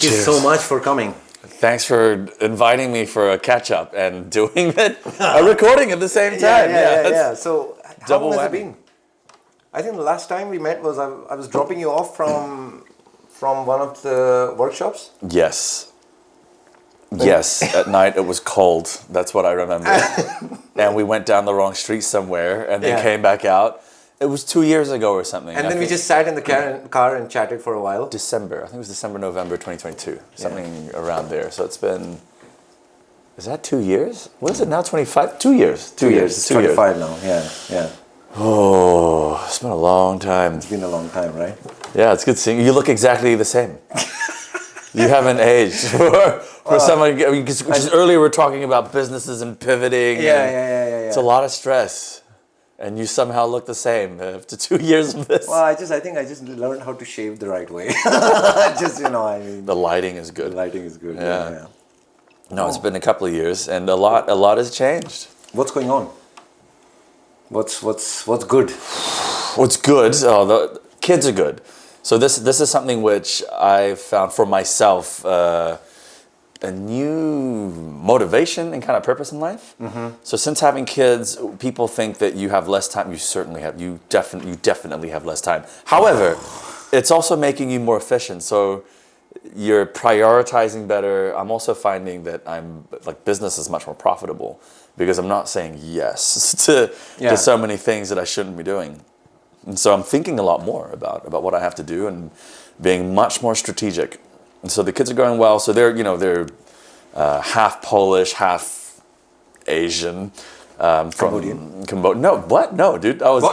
Thank you so much for coming. Thanks for inviting me for a catch-up and doing a recording at the same time. Yeah. So how long has it whammy. been? I think the last time we met was I was dropping you off from one of the workshops. Yes. Yes, at night it was cold. That's what I remember. And we went down the wrong street somewhere and then came back out. It was 2 years ago or something. And then we just sat in the car and chatted for a while. December. I think it was December, November 2022. Something around there. So it's been... Is that 2 years? What is it now? 25? 2 years. 2 years. It's 25 now. Yeah. Oh, it's been a long time. It's been a long time, right? Yeah, it's good seeing you. You look exactly the same. You haven't aged for someone. Because earlier we were talking about businesses and pivoting. Yeah. It's a lot of stress, and you somehow look the same after 2 years of this. Well, I think I just learned how to shave the right way. The lighting is good. The lighting is good. Yeah. No, it's been a couple of years, and a lot has changed. What's going on? What's good? What's good? Oh, the kids are good. So this is something which I found for myself a new motivation and kind of purpose in life. Mm-hmm. So since having kids, people think that you have less time. You certainly have. You definitely have less time. However, it's also making you more efficient. So you're prioritizing better. I'm also finding that business is much more profitable because I'm not saying yes to so many things that I shouldn't be doing. And so I'm thinking a lot more about what I have to do and being much more strategic. And so the kids are going well. So they're half Polish, half Asian, from Cambodia. No, what? No, dude. I was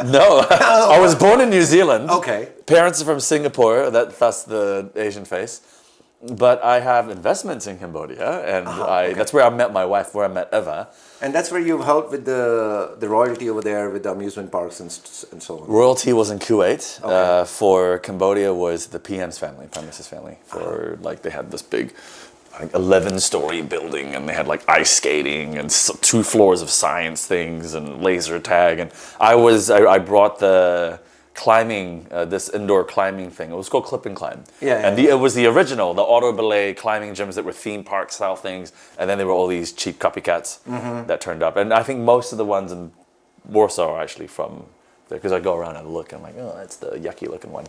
no. I was born in New Zealand. Okay. Parents are from Singapore. That's the Asian face. But I have investments in Cambodia, and that's where I met my wife, where I met Eva. And that's where you've helped with the royalty over there with the amusement parks and so on. Royalty was in Kuwait. Okay. For Cambodia was the PM's family, Prime Minister's family. They had this big 11-story building, and they had ice skating and 2 floors of science things and laser tag. And I brought the climbing, this indoor climbing thing. It was called Clip and Climb. It was the original, the auto belay climbing gyms that were theme park style things, and then there were all these cheap copycats that turned up. And I think most of the ones in Warsaw are actually from there, because I go around and look and I'm like, oh, that's the yucky looking one.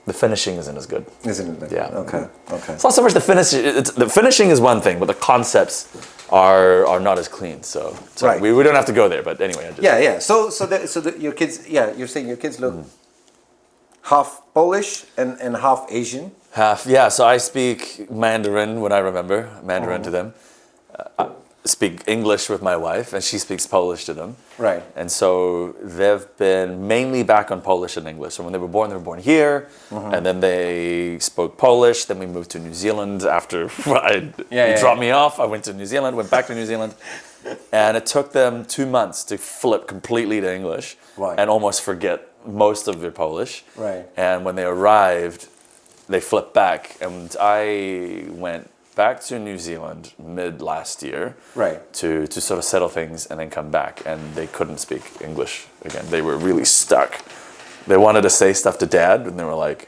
The finishing isn't as good. Isn't it? Yeah. Okay. It's not so much the finish. The finishing is one thing, but the concepts are not as clean. So right. We don't have to go there. But anyway, So your kids. Yeah, you're saying your kids look half Polish and half Asian. Half. Yeah. So I speak Mandarin when I remember Mandarin to them. I speak English with my wife, and she speaks Polish to them. Right. And so they've been mainly back on Polish and English. So when they were born here, and then they spoke Polish. Then we moved to New Zealand after you dropped me off. I went to New Zealand, went back to New Zealand, and it took them 2 months to flip completely to English and almost forget most of their Polish. Right. And when they arrived, they flipped back, and I went back to New Zealand mid last year, to sort of settle things and then come back, and they couldn't speak English again. They were really stuck. They wanted to say stuff to Dad, and they were like,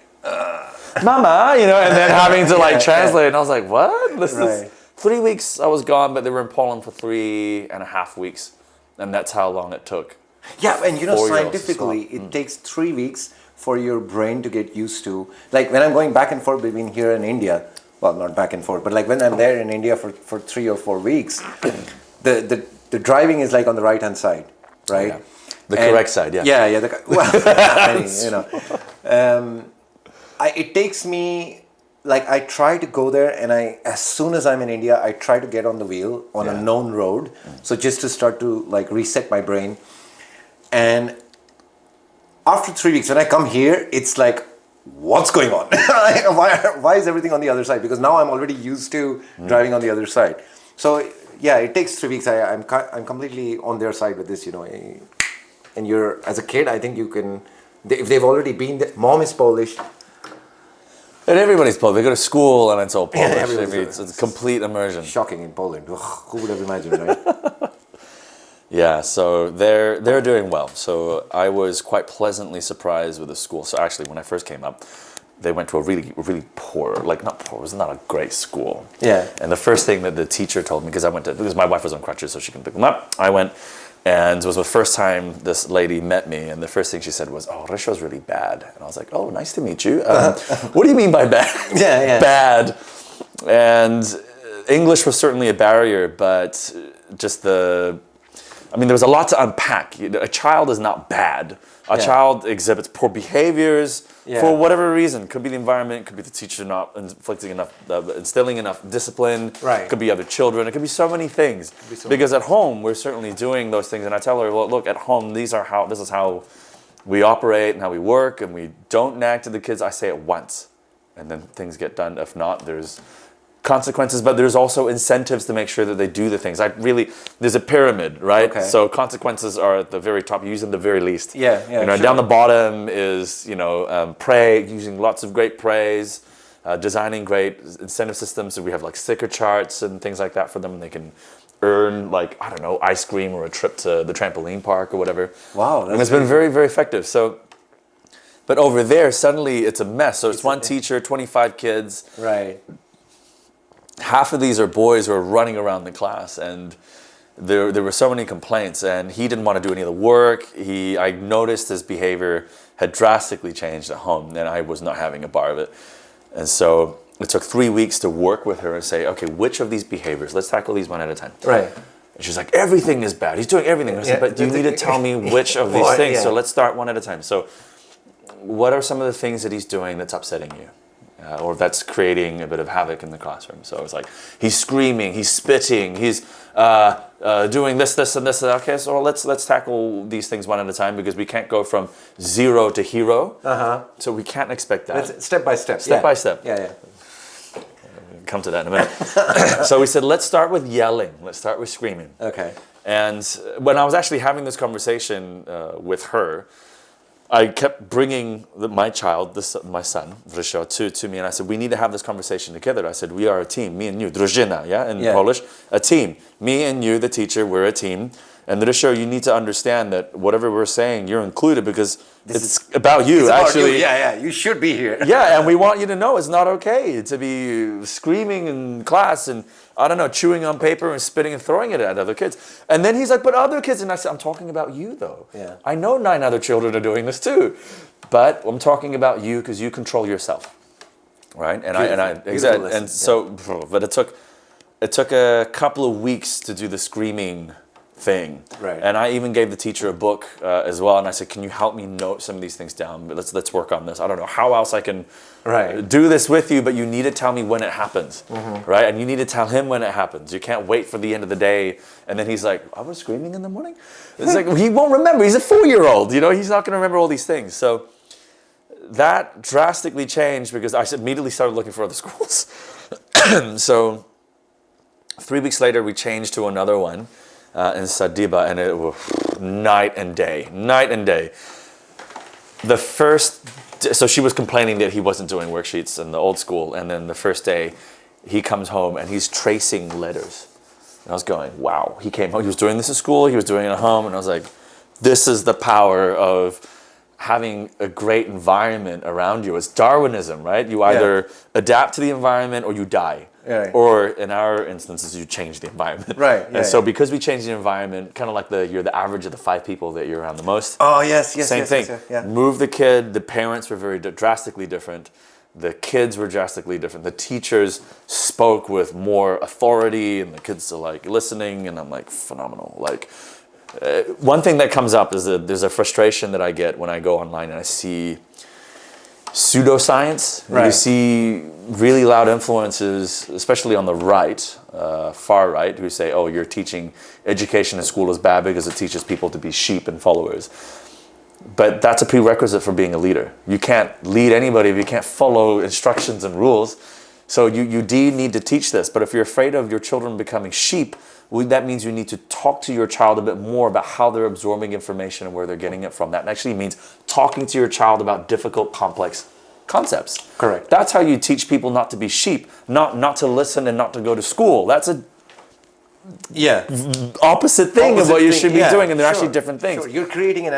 "Mama," and then having to translate. And I was like, "What? This is 3 weeks I was gone, but they were in Poland for 3.5 weeks, and that's how long it took." Yeah, and scientifically, it takes 3 weeks for your brain to get used to. Like when I'm going back and forth between here and India. Well, not back and forth, but when I'm there in India for 3 or 4 weeks, the driving is on the right hand side, right? Yeah. The correct side, yeah. Yeah. It takes me I try to go there, and as soon as I'm in India, I try to get on the wheel on a known road, so just to start to reset my brain. And after 3 weeks, when I come here, it's what's going on? Why is everything on the other side? Because now I'm already used to driving on the other side. So it takes 3 weeks. I'm completely on their side with this, And you're, as a kid, I think you can, if they've already been there, mom is Polish. And everybody's Polish. They go to school and it's all Polish. It's a complete immersion. Shocking in Poland. Ugh, who would have imagined, right? Yeah, so they're doing well. So I was quite pleasantly surprised with the school. So actually, when I first came up, they went to a really, really poor, like not poor, it was not a great school. Yeah. And the first thing that the teacher told me, because my wife was on crutches, so she can pick them up. I went, and it was the first time this lady met me, and the first thing she said was, "Oh, Risho's really bad." And I was like, "Oh, nice to meet you. What do you mean by bad?" Yeah. Bad. And English was certainly a barrier, but just there was a lot to unpack. A child is not bad. A child exhibits poor behaviors for whatever reason. Could be the environment, could be the teacher not instilling enough discipline. Right. Could be other children. It could be so many things. Because at home, we're certainly doing those things. And I tell her, well, look, at home, this is how we operate and how we work. And we don't nag to the kids. I say it once. And then things get done. If not, there's consequences, but there's also incentives to make sure that they do the things. There's a pyramid, right? Okay. So consequences are at the very top. You use them the very least. Yeah. Sure. Down the bottom is pray, using lots of great praise, designing great incentive systems. So we have like sticker charts and things like that for them. They can earn ice cream or a trip to the trampoline park or whatever. Wow, and it's been very, very effective. So. But over there, suddenly it's a mess. So it's one teacher, 25 kids. Right. Half of these are boys who are running around the class, and there were so many complaints, and he didn't want to do any of the work. I noticed his behavior had drastically changed at home, and I was not having a bar of it. And so it took 3 weeks to work with her and say, okay, which of these behaviors, let's tackle these one at a time. Right. And she's like, everything is bad. He's doing everything. I said, but you need to tell me which of these things. So let's start one at a time. So what are some of the things that he's doing that's upsetting you? Or that's creating a bit of havoc in the classroom. So it's like, he's screaming, he's spitting, he's doing this, and this. Okay, so let's tackle these things one at a time, because we can't go from zero to hero. So we can't expect that. Step by step. Step by step. Yeah. Come to that in a minute. So we said, let's start with yelling. Let's start with screaming. Okay. And when I was actually having this conversation with her, I kept bringing my child, my son, Risho, to me, and I said, we need to have this conversation together. I said, we are a team, me and you, drużyna, in Polish, a team. Me and you, the teacher, we're a team. And Risho, you need to understand that whatever we're saying, you're included, because it's about you, actually. Yeah, you should be here. Yeah, and we want you to know it's not okay to be screaming in class and, chewing on paper and spitting and throwing it at other kids. And then he's like, but other kids, and I said, I'm talking about you, though. Yeah. I know 9 other children are doing this too, but I'm talking about you because you control yourself, right? But it took a couple of weeks to do the screaming thing. Right. And I even gave the teacher a book as well, and I said, can you help me note some of these things down? But let's work on this. I don't know how else I can do this with you, but you need to tell me when it happens, right? And you need to tell him when it happens. You can't wait for the end of the day, and then he's like, I was screaming in the morning? It's like, he won't remember. He's a 4-year-old, he's not going to remember all these things. So that drastically changed, because I immediately started looking for other schools. So 3 weeks later, we changed to another one. In Sadiba, and it was night and day. So she was complaining that he wasn't doing worksheets in the old school, and then the first day he comes home and he's tracing letters. And I was going, wow. He came home, he was doing this at school, he was doing it at home, and I was like, this is the power of having a great environment around you. It's Darwinism, right? You either adapt to the environment or you die. Right. Or in our instances, you change the environment. Right. And so because we change the environment, kind of like you're the average of the 5 people that you're around the most. Oh, yes. Same thing. Yes. Move the kid. The parents were very drastically different. The kids were drastically different. The teachers spoke with more authority, and the kids are like listening, and I'm like, phenomenal. Like, one thing that comes up is that there's a frustration that I get when I go online and I see pseudoscience. Right. You see really loud influences, especially on the right, far right, who say, oh, you're teaching education in school is bad because it teaches people to be sheep and followers. But that's a prerequisite for being a leader. You can't lead anybody if you can't follow instructions and rules. So you do need to teach this. But if you're afraid of your children becoming sheep, that means you need to talk to your child a bit more about how they're absorbing information and where they're getting it from. That actually means talking to your child about difficult, complex concepts. Correct. That's how you teach people not to be sheep, not to listen and not to go to school. Yeah. opposite thing of what you thing, should be yeah, doing, and they're sure, actually different things. Sure. You're creating an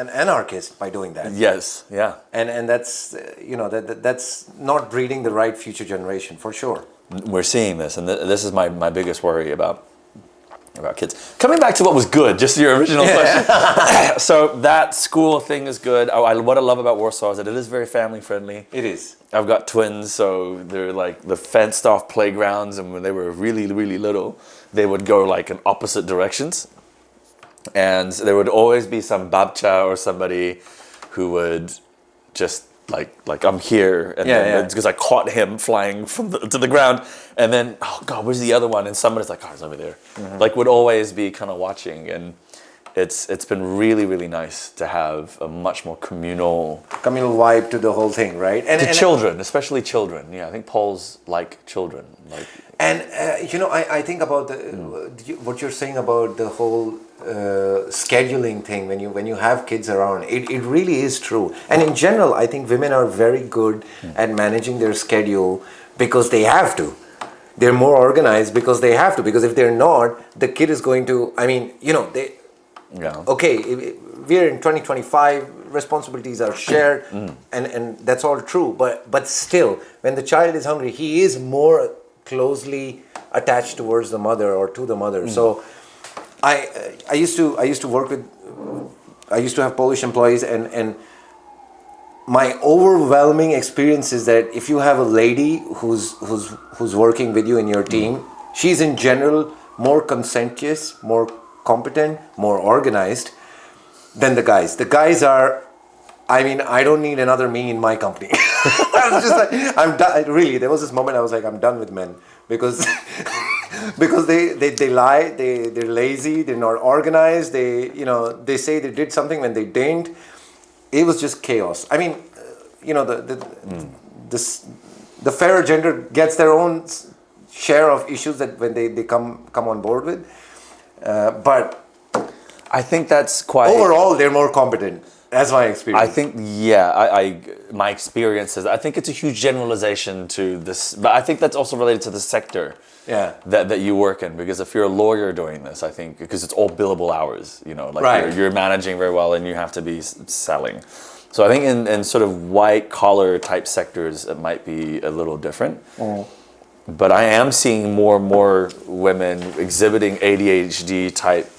anarchist by doing that. Yes, yeah. And that's that's not breeding the right future generation for sure. We're seeing this, and this is my biggest worry about kids. Coming back to what was good, just your original question. So that school thing is good. What I love about Warsaw is that it is very family friendly. It is. I've got twins, so they're like the fenced off playgrounds, and when they were really, really little, they would go like in opposite directions. And there would always be some babcha or somebody who would just like I'm here, and then because I caught him flying to the ground, and then oh god, where's the other one? And somebody's like, oh, he's over there. Like would always be kind of watching, and it's been really, really nice to have a much more communal vibe to the whole thing, right? And children, especially children. Yeah, I think Poles like children. Like, and I think about what you're saying about the whole scheduling thing when you have kids around. It really is true. And in general, I think women are very good at managing their schedule because they have to. They're more organized because they have to. Because if they're not, the kid is going to. I mean, they. Yeah. Okay, we're in 2025. Responsibilities are shared, and that's all true. But still, when the child is hungry, he is more closely attached towards the mother or to the mother. So, I used to work with. I used to have Polish employees, and my overwhelming experience is that if you have a lady who's working with you in your team, she's in general more conscientious, more competent, more organized than the guys. The guys are, I mean, I don't need another me in my company. I was just like, I'm done. Really, there was this moment I was like, I'm done with men because because they lie, they're lazy, they're not organized. They say they did something when they didn't. It was just chaos. I mean, the fairer gender gets their own share of issues that when they come on board with. But I think that's quite... Overall, they're more competent. That's my experience. I think, my experience is, I think it's a huge generalization to this, but I think that's also related to the sector that you work in. Because if you're a lawyer doing this, I think, because it's all billable hours, you're managing very well and you have to be selling. So I think in sort of white collar type sectors, it might be a little different. But I am seeing more and more women exhibiting ADHD type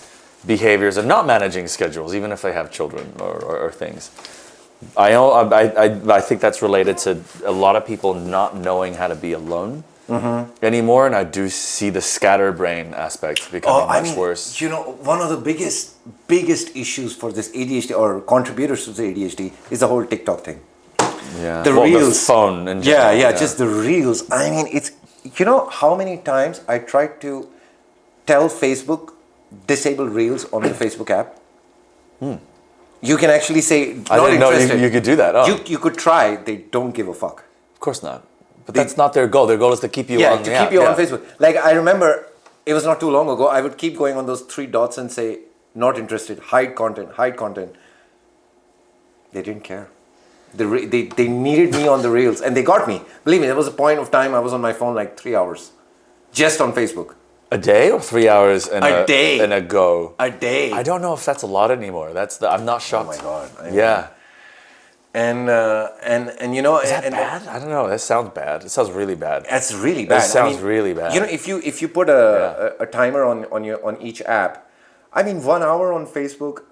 behaviors and not managing schedules, even if they have children or things. I think that's related to a lot of people not knowing how to be alone anymore, and I do see the scatterbrain aspect becoming much worse. One of the biggest issues for this ADHD or contributors to the ADHD is the whole TikTok thing. Yeah, the reels, the phone, in general, just the reels. I mean, it's how many times I tried to tell Facebook disable reels on the Facebook app. You can actually say not I didn't interested. know you could do that. Oh. You could try. They don't give a fuck. Of course not. But that's not their goal. Their goal is to keep you on the app. Keep you on Facebook. Like I remember, it was not too long ago. I would keep going on those 3 dots and say not interested, hide content, hide content. They didn't care. They needed me on the reels, and they got me. Believe me, there was a point of time I was on my phone like 3 hours, just on Facebook. A day or 3 hours in a day in a go? A day. I don't know if that's a lot anymore. I'm not shocked. Oh my god. And is that bad? I don't know. That sounds bad. It sounds really bad. That's really bad. It sounds really bad. If you put a timer on each app, I mean 1 hour on Facebook.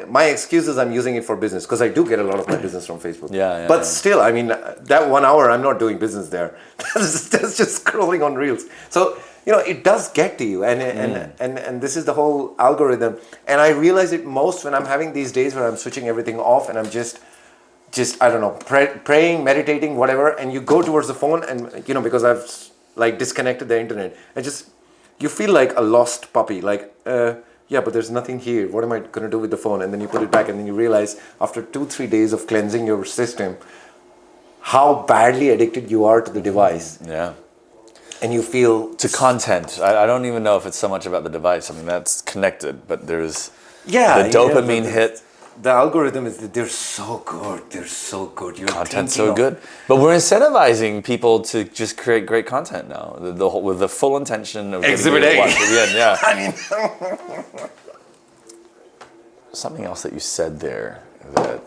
My excuse is I'm using it for business because I do get a lot of my business from Facebook. But still, I mean, that 1 hour I'm not doing business there. That's just scrolling on reels. So it does get to you, and this is the whole algorithm. And I realize it most when I'm having these days where I'm switching everything off and I'm just I don't know, praying, meditating, whatever. And you go towards the phone, and because I've like disconnected the internet, you feel like a lost puppy, like. But there's nothing here. What am I going to do with the phone? And then you put it back, and then you realize after 2-3 days of cleansing your system, how badly addicted you are to the device. Yeah. And you feel... To content. I don't even know if it's so much about the device. I mean, that's connected, but there's the dopamine hit. the algorithm is that they're so good. They're so good. You're Content's thinking so of- good, but we're incentivizing people to just create great content now, with the full intention of Exhibit getting A. you to watch at the end. Yeah. I mean, Something else that you said there that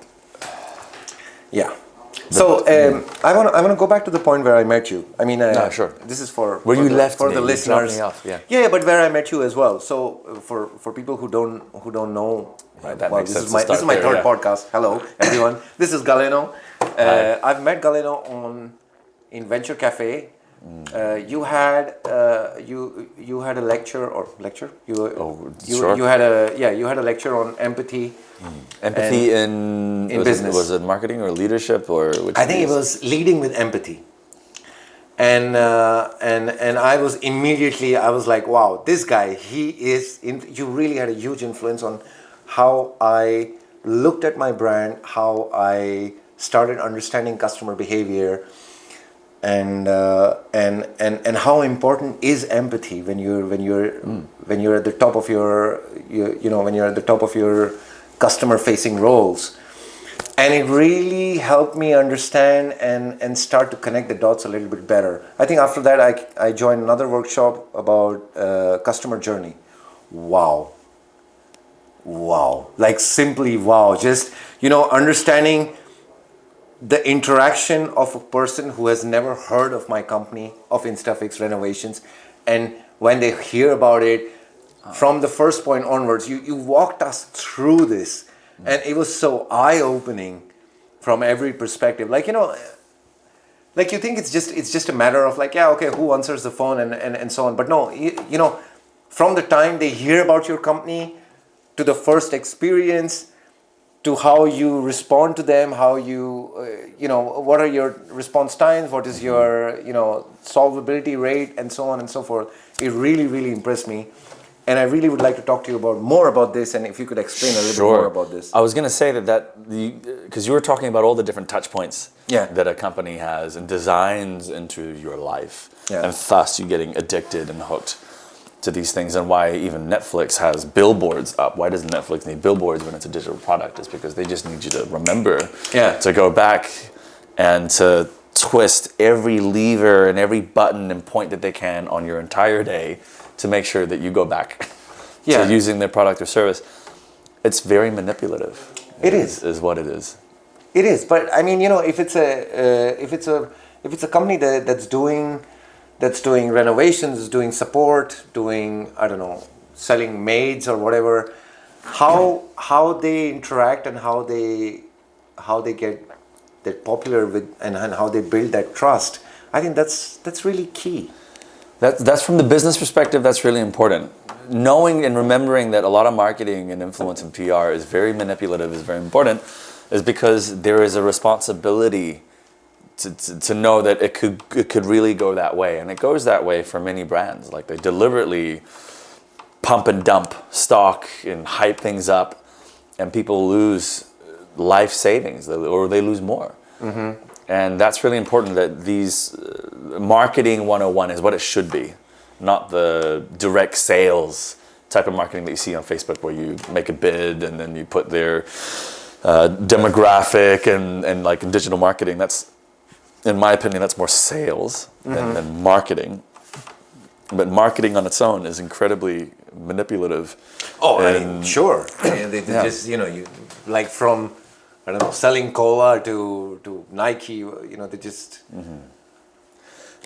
yeah. So I want to go back to the point where I met you. I mean, sure. This is for Where you left for me, the you dropped listeners. me off, yeah. Yeah, but where I met you as well. So for people who don't know, Right, that well, makes this sense is to my start this is my there, third yeah. podcast. Hello everyone. This is Galeno. Hi. I've met Galeno in Venture Cafe. You had you had a lecture Sure. you had a lecture on empathy. Empathy in in business. Was it marketing or leadership or which? I think it was leading with empathy, and I was immediately I was like, wow, this guy, you really had a huge influence on how I looked at my brand, how I started understanding customer behavior, and how important is empathy when you're at the top of when you're at the top of your customer facing roles. And it really helped me understand and start to connect the dots a little bit better. I think after that I joined another workshop about customer journey. Wow, like simply wow. Just understanding the interaction of a person who has never heard of my company, of InstaFix Renovations, and when they hear about it, from the first point onwards, you walked us through this, and it was so eye-opening from every perspective. Like like you think it's just a matter of like, yeah, okay, who answers the phone and so on. But no, from the time they hear about your company to the first experience, to how you respond to them, how you, what are your response times, what is your, solvability rate, and so on and so forth. It really, really impressed me. And I really would like to talk to you more about this, and if you could explain a little bit more about this. I was going to say because you were talking about all the different touch points Yeah. that a company has and designs into your life. Yeah. And thus you getting addicted and hooked to these things, and why even Netflix has billboards up. Why doesn't Netflix need billboards when it's a digital product? It's because they just need you to remember to go back and to twist every lever and every button and point that they can on your entire day to make sure that you go back to using their product or service. It's very manipulative. It is what it is. It is, but I mean, if it's a company that's doing renovations, doing support, doing, I don't know, selling maids or whatever, how they interact and how they get that popular with and how they build that trust, I think that's really key. That's from the business perspective, that's really important. Knowing and remembering that a lot of marketing and influence and PR is very manipulative, is very important, is because there is a responsibility to know that it could really go that way. And it goes that way for many brands. Like they deliberately pump and dump stock and hype things up, and people lose life savings, or they lose more. Mm-hmm. And that's really important, that these marketing 101 is what it should be, not the direct sales type of marketing that you see on Facebook, where you make a bid and then you put their demographic and like in digital marketing. That's, in my opinion, that's more sales than marketing. But marketing on its own is incredibly manipulative. Oh, sure. And they just, you like from, I don't know, selling cola to Nike, they just...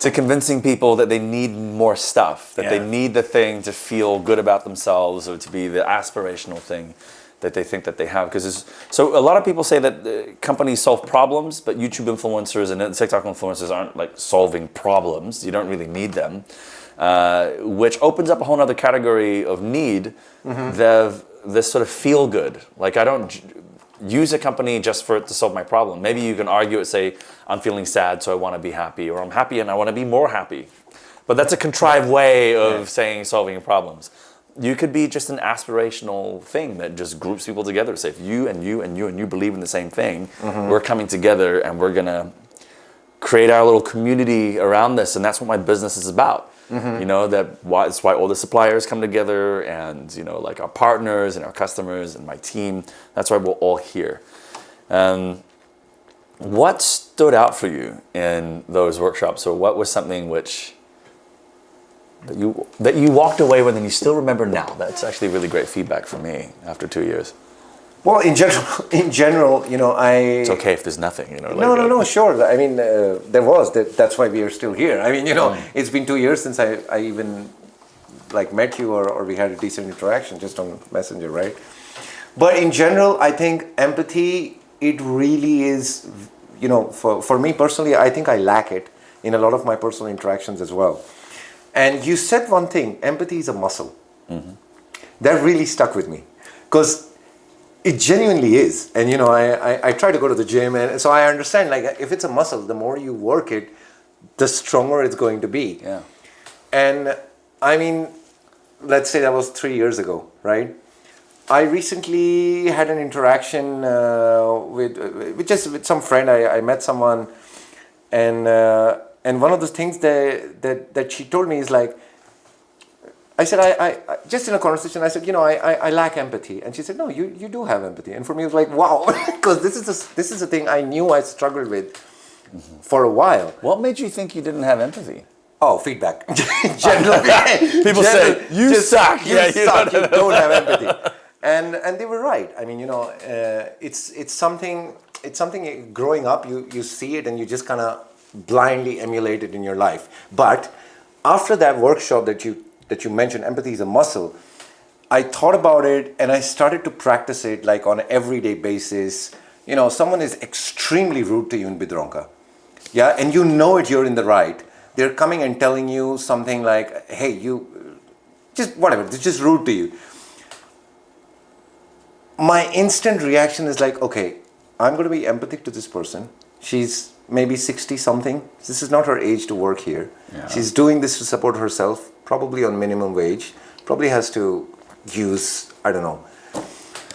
To convincing people that they need more stuff, that they need the thing to feel good about themselves, or to be the aspirational thing that they think that they have. So a lot of people say that companies solve problems, but YouTube influencers and TikTok influencers aren't like solving problems. You don't really need them, which opens up a whole other category of need. This sort of feel good. Like, I don't use a company just for it to solve my problem. Maybe you can argue it, say, I'm feeling sad, so I want to be happy, or I'm happy and I want to be more happy. But that's a contrived way of saying solving problems. You could be just an aspirational thing that just groups people together. Say, if you and you and you and you believe in the same thing, we're coming together and we're gonna create our little community around this, and that's what my business is about. You know, that's why all the suppliers come together, and you know, like our partners and our customers and my team. That's why we're all here. What stood out for you in those workshops, or what was something which that you walked away with and you still remember now? That's actually really great feedback for me after 2 years. Well, in general, you know, It's okay if there's nothing, you know. No, sure. I mean, there was. That's why we are still here. I mean, you know, it's been 2 years since I even like met you or we had a decent interaction just on Messenger, right? But in general, I think empathy, it really is, you know, for me personally, I think I lack it in a lot of my personal interactions as well. And you said one thing, empathy is a muscle. That really stuck with me because it genuinely is. And, you know, I try to go to the gym, and so I understand, like, if it's a muscle, the more you work it, the stronger it's going to be. Yeah. And I mean, let's say that was 3 years ago, right? I recently had an interaction with some friend. I met someone, and one of the things that she told me is like, I said, I just in a conversation, I said, you know, I lack empathy. And she said, no, you do have empathy. And for me, it was like, wow, because this is a thing I knew I struggled with for a while. What made you think you didn't have empathy? Oh, feedback. Generally, people say, you suck. You suck, you don't have empathy. And they were right. I mean, you know, it's something growing up, you see it and you just kind of blindly emulate it in your life. But after that workshop that you mentioned, empathy is a muscle, I thought about it and I started to practice it like on an everyday basis. You know, someone is extremely rude to you in Bidronka. Yeah, and you know it, you're in the right. They're coming and telling you something like, hey, you, just whatever, they're just rude to you. My instant reaction is like, okay, I'm going to be empathic to this person. She's maybe 60 something. This is not her age to work here. Yeah. She's doing this to support herself, probably on minimum wage, probably has to use, I don't know.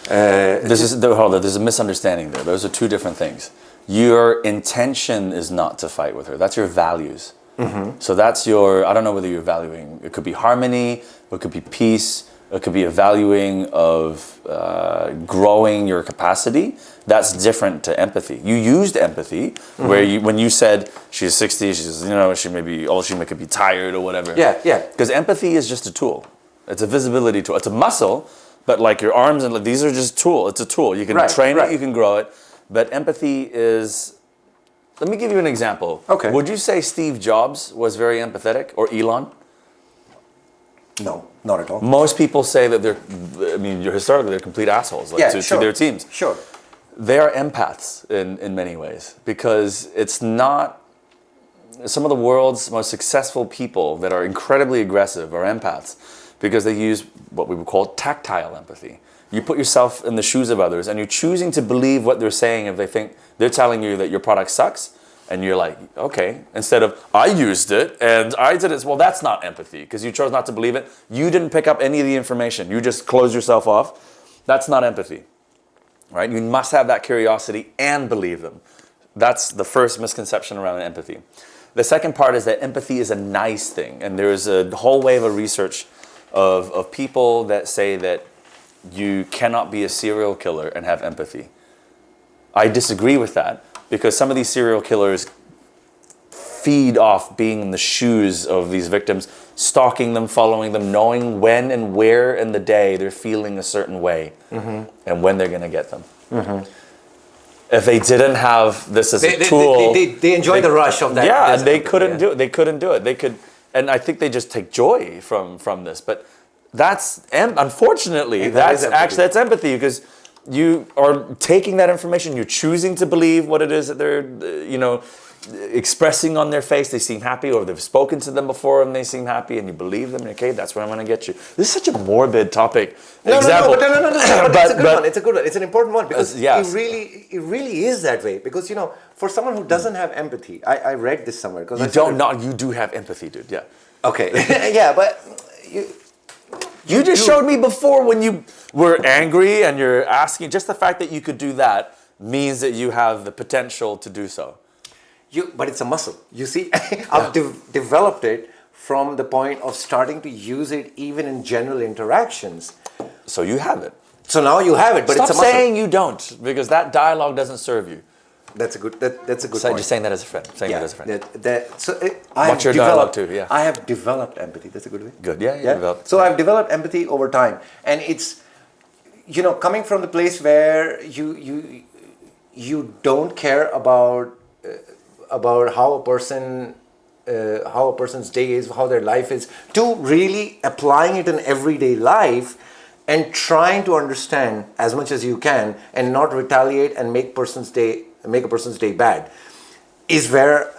There's a misunderstanding there. Those are two different things. Your intention is not to fight with her. That's your values. So that's your, I don't know whether you're valuing, it could be harmony, it could be peace, it could be a valuing of growing your capacity. That's different to empathy. You used empathy where when you said she's 60, she's, you know, she could be tired or whatever. Yeah. Because empathy is just a tool. It's a visibility tool. It's a muscle, but like your arms and these are just tool. It's a tool. You can train it, you can grow it. But empathy is, let me give you an example. Okay. Would you say Steve Jobs was very empathetic, or Elon? No, not at all. Most people say that historically they're complete assholes to their teams. Sure. They are empaths in many ways, because it's not, some of the world's most successful people that are incredibly aggressive are empaths because they use what we would call tactile empathy. You put yourself in the shoes of others and you're choosing to believe what they're saying if they think they're telling you that your product sucks. And you're like, okay, instead of, I used it and I did it. Well, that's not empathy because you chose not to believe it. You didn't pick up any of the information. You just closed yourself off. That's not empathy, right? You must have that curiosity and believe them. That's the first misconception around empathy. The second part is that empathy is a nice thing. And there's a whole wave of research of people that say that you cannot be a serial killer and have empathy. I disagree with that. Because some of these serial killers feed off being in the shoes of these victims, stalking them, following them, knowing when and where in the day they're feeling a certain way and when they're going to get them. If they didn't have this as a tool... They enjoy the rush of that. Yeah, and they couldn't do it. They couldn't do it. They could, and I think they just take joy from this. But that's, unfortunately, that's empathy because... You are taking that information, you're choosing to believe what it is that they're, expressing on their face. They seem happy, or they've spoken to them before and they seem happy, and you believe them. Okay, that's where I'm going to get you. This is such a morbid topic. No, it's a good one. It's a good one. It's an important one because it really is that way. Because, you know, for someone who doesn't have empathy, I read this somewhere. You do have empathy, dude. Yeah. Okay. Yeah, but... You just showed me before when you were angry and you're asking, just the fact that you could do that means that you have the potential to do so. But it's a muscle. You see, I've developed it from the point of starting to use it even in general interactions. So you have it. So now you have it, but Stop it's a muscle. saying you don't, because that dialogue doesn't serve you. That's a good. That's a good So point. just saying that as a friend. Saying that as a friend. What's your dialogue too? Yeah. I have developed empathy. That's a good way. Good. Yeah. Developed. So I've developed empathy over time, and it's, coming from the place where you don't care about how a person's day is, how their life is, to really applying it in everyday life and trying to understand as much as you can and not retaliate and make a person's day bad, is where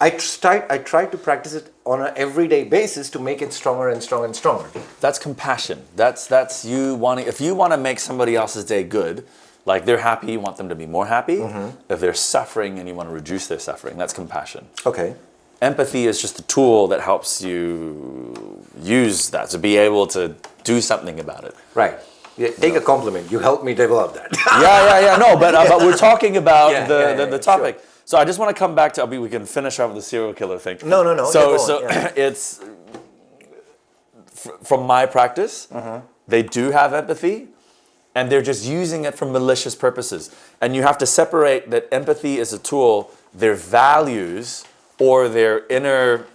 I try to practice it on an everyday basis to make it stronger and stronger and stronger. That's compassion. That's you wanting. If you want to make somebody else's day good, like they're happy, you want them to be more happy. If they're suffering and you want to reduce their suffering, that's compassion. Okay. Empathy is just a tool that helps you use that to be able to do something about it. Right. Yeah, take a compliment. You helped me develop that. Yeah. No, but we're talking about the topic. Sure. So I just want to come back to. We can finish off the serial killer thing. No. So it's from my practice. They do have empathy, and they're just using it for malicious purposes. And you have to separate that empathy is a tool. Their values or their inner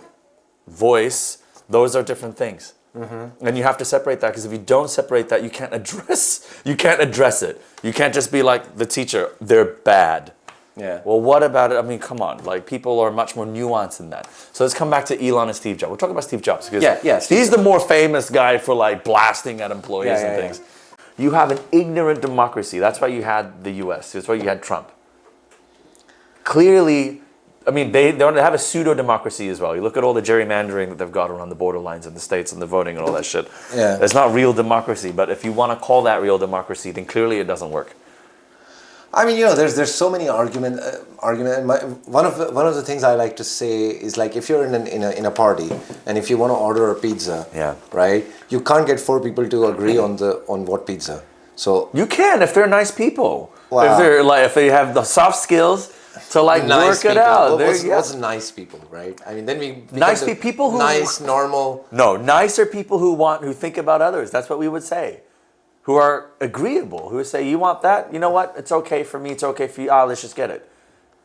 voice, those are different things. And you have to separate that, because if you don't separate that, you can't address it. You can't just be like the teacher, they're bad. Yeah. Well, what about it? I mean, come on. Like, people are much more nuanced than that. So let's come back to Elon and Steve Jobs. We're talking about Steve Jobs because he's the more famous guy for like blasting at employees and things. You have an ignorant democracy. That's why you had the US. That's why you had Trump. Clearly, I mean, they have a pseudo-democracy as well. You look at all the gerrymandering that they've got around the borderlines in the states and the voting and all that shit. Yeah. It's not real democracy, but if you want to call that real democracy, then clearly it doesn't work. I mean, there's so many argument. One of the things I like to say is, like, if you're in a party and if you want to order a pizza, right, you can't get 4 people to agree on what pizza. So you can if they're nice people. Wow. If they have the soft skills to like nice work people. it out. What's nice people, right? I mean, then we nice people who nice, normal. No, nice are people who think about others. That's what we would say. Who are agreeable, who say, you want that? You know what? It's okay for me, it's okay for you. Let's just get it.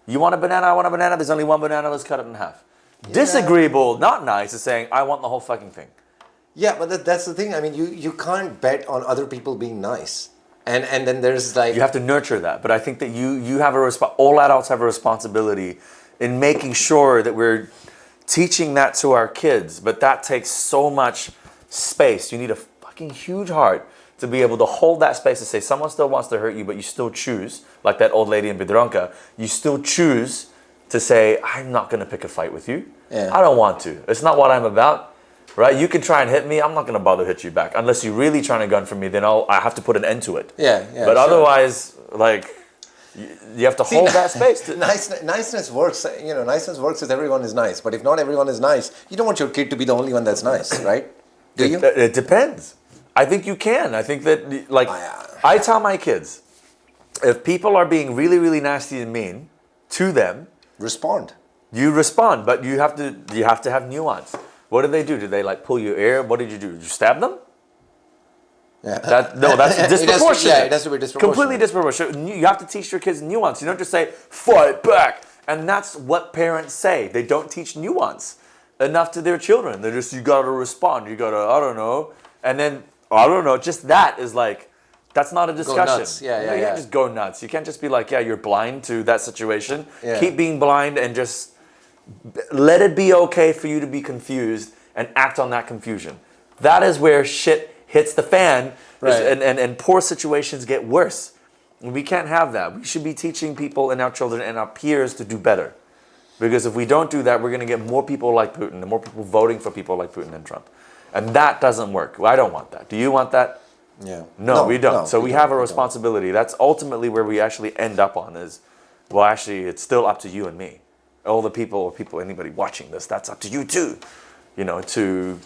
You want a banana? I want a banana. There's only one banana, let's cut it in half. Yeah. Disagreeable, not nice, is saying, I want the whole fucking thing. Yeah, but that's the thing. I mean, you can't bet on other people being nice. And then there's like... You have to nurture that. But I think that you have all adults have a responsibility in making sure that we're teaching that to our kids. But that takes so much space. You need a fucking huge heart to be able to hold that space and say, someone still wants to hurt you, but you still choose, like that old lady in Bidronka, you still choose to say, I'm not going to pick a fight with you. Yeah. I don't want to. It's not what I'm about, right? You can try and hit me. I'm not going to bother hit you back. Unless you're really trying to gun for me, then I have to put an end to it. Yeah. But otherwise, like, you have to hold that space. Niceness works. Niceness works if everyone is nice. But if not everyone is nice, you don't want your kid to be the only one that's nice, right? Do you? It depends. I think you can. I think that, like, I tell my kids, if people are being really, really nasty and mean to them, respond. You respond, but you have to have nuance. What did they do? Did they like pull your ear? What did you do? Did you stab them? Yeah. That's disproportionate. It has to be disproportionate. Completely disproportionate. You have to teach your kids nuance. You don't just say, fight back. And that's what parents say. They don't teach nuance enough to their children. They're just, you got to respond. You got to, I don't know. And then, I don't know, just that is like, that's not a discussion. Go nuts. You can't just go nuts. You can't just be like, you're blind to that situation. Yeah. Keep being blind and just let it be okay for you to be confused and act on that confusion. That is where shit hits the fan, right. and poor situations get worse. We can't have that. We should be teaching people and our children and our peers to do better. Because if we don't do that, we're going to get more people like Putin and more people voting for people like Putin and Trump. And that doesn't work. Well, I don't want that. Do you want that? Yeah. No, we don't. So we have a responsibility. That's ultimately where we actually end up on is, well, actually, it's still up to you and me. All the people, anybody watching this, that's up to you too. To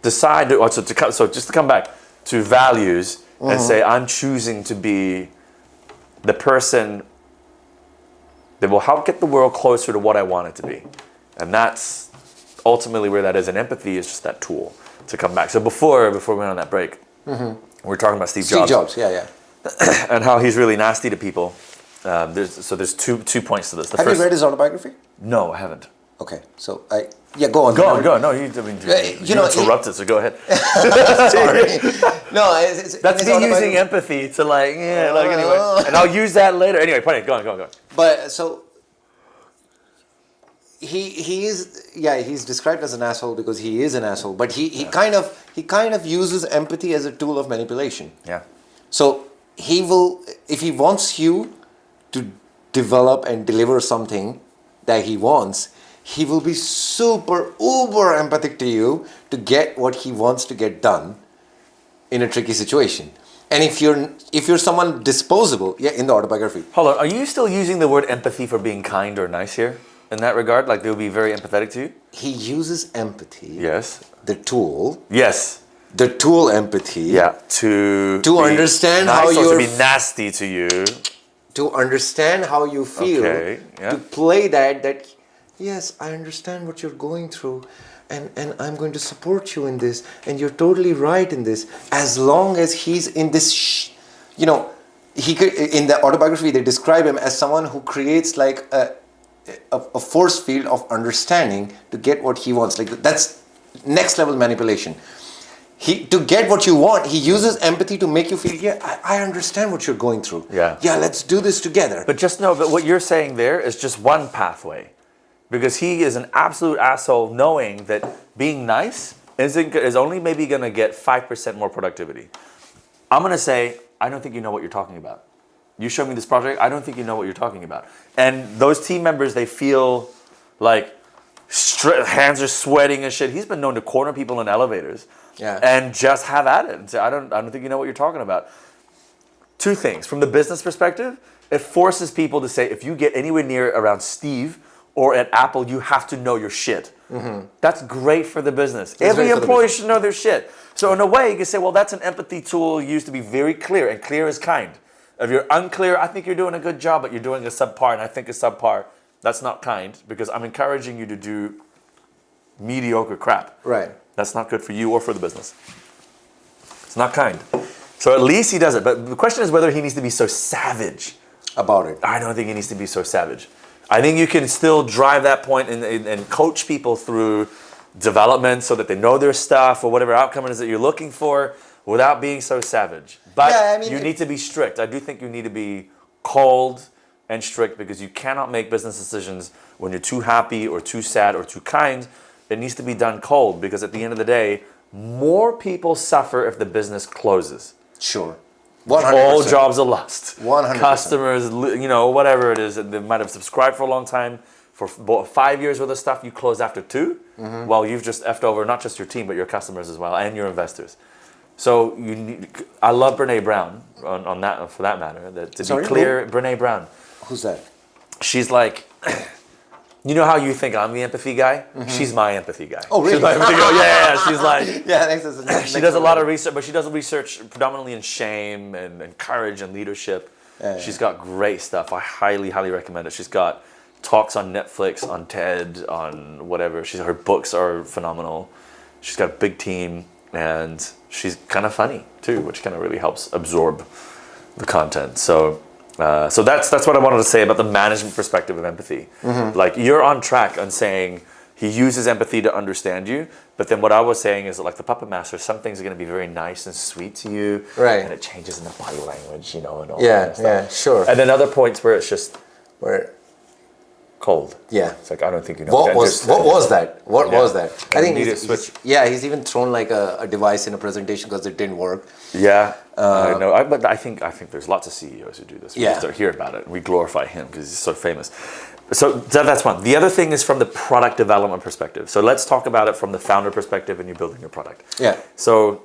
decide, so just to come back to values and say, I'm choosing to be the person that will help get the world closer to what I want it to be. And that's ultimately where that is. And empathy is just that tool to come back. So before we went on that break, we were talking about Steve Jobs. Steve Jobs, yeah. And how he's really nasty to people. There's two points to this. Have you read his autobiography? No, I haven't. Okay, so go on. Go on. No, you interrupted, so go ahead. Sorry. No, that's me using empathy to anyway. And I'll use that later. Anyway, go on. But so he's described as an asshole because he is an asshole. But he kind of uses empathy as a tool of manipulation. Yeah. So he will, if he wants you to develop and deliver something that he wants, he will be super uber empathic to you to get what he wants to get done in a tricky situation. And if you're someone disposable, in the autobiography. Hold on, are you still using the word empathy for being kind or nice here? In that regard, like they'll be very empathetic to you? He uses empathy. Yes. The tool. Yes. The tool empathy. Yeah. To understand nice how you're. To be nasty to you. To understand how you feel. Okay. Yeah. To play that. Yes, I understand what you're going through, and I'm going to support you in this, and you're totally right in this. As long as he's in this, he could, in the autobiography they describe him as someone who creates like a force field of understanding to get what he wants. Like that's next level manipulation. To get what you want, he uses empathy to make you feel, I understand what you're going through. Yeah, let's do this together. But just know that what you're saying there is just one pathway. Because he is an absolute asshole knowing that being nice is only maybe going to get 5% more productivity. I'm going to say, I don't think you know what you're talking about. You show me this project, I don't think you know what you're talking about. And those team members, they feel like hands are sweating and shit. He's been known to corner people in elevators and just have at it and say, I don't think you know what you're talking about. Two things. From the business perspective, it forces people to say, if you get anywhere near around Steve or at Apple, you have to know your shit. Mm-hmm. That's great for the business. Every employee should know their shit. So in a way, you can say, well, that's an empathy tool used to be very clear, and clear is kind. If you're unclear, I think you're doing a good job, but you're doing a subpar, and I think a subpar, that's not kind, because I'm encouraging you to do mediocre crap. Right. That's not good for you or for the business. It's not kind. So at least he does it. But the question is whether he needs to be so savage about it. I don't think he needs to be so savage. I think you can still drive that point and coach people through development so that they know their stuff or whatever outcome it is that you're looking for without being so savage. But you need to be strict. I do think you need to be cold and strict because you cannot make business decisions when you're too happy or too sad or too kind. It needs to be done cold because at the end of the day, more people suffer if the business closes. Sure. 100%. All jobs are lost. 100%. Customers, whatever it is, they might have subscribed for a long time. For 5 years worth of stuff, you close after 2. Mm-hmm. Well, you've just effed over not just your team, but your customers as well and your investors. So I love Brene Brown on that for that matter. Be clear, Brene Brown. Who's that? She's like, you know how you think I'm the empathy guy? Mm-hmm. She's my empathy guy. Oh, really? She's my empathy guy. She's like, she does a lot of research, but she does research predominantly in shame and courage and leadership. She's got great stuff. I highly, highly recommend it. She's got talks on Netflix, on TED, on whatever. Her books are phenomenal. She's got a big team, and she's kind of funny too, which kind of really helps absorb the content. So that's what I wanted to say about the management perspective of empathy. Mm-hmm. Like you're on track on saying he uses empathy to understand you, but then what I was saying is that like the puppet master, some things are going to be very nice and sweet to you, right? And it changes in the body language, and all that kind of stuff. Yeah, sure. And then other points where it's just cold. Yeah, it's like I don't think you know. What was that? What was that? I think he's even thrown like a device in a presentation because it didn't work. Yeah, I know. But I think there's lots of CEOs who do this. We just hear about it and we glorify him because he's so famous. So that's one. The other thing is from the product development perspective. So let's talk about it from the founder perspective and you're building your product. Yeah. So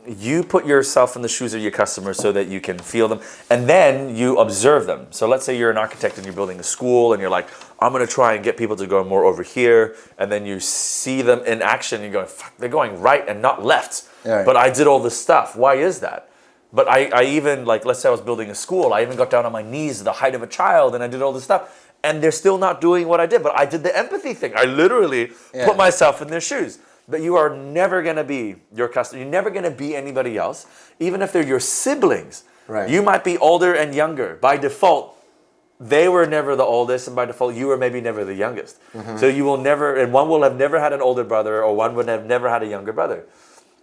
you put yourself in the shoes of your customers so that you can feel them, and then you observe them. So let's say you're an architect and you're building a school and you're like, I'm going to try and get people to go more over here, and then you see them in action and you're going, fuck, they're going right and not left. Right. But I did all this stuff. Why is that? But I even, like, let's say I was building a school, I even got down on my knees at the height of a child and I did all this stuff. and they're still not doing what I did. But I did the empathy thing. I literally put myself in their shoes. But you are never going to be your customer. You're never going to be anybody else, even if they're your siblings. Right. You might be older and younger. By default, they were never the oldest, and by default, you were maybe never the youngest. So you will never, and one will have never had an older brother, or one would have never had a younger brother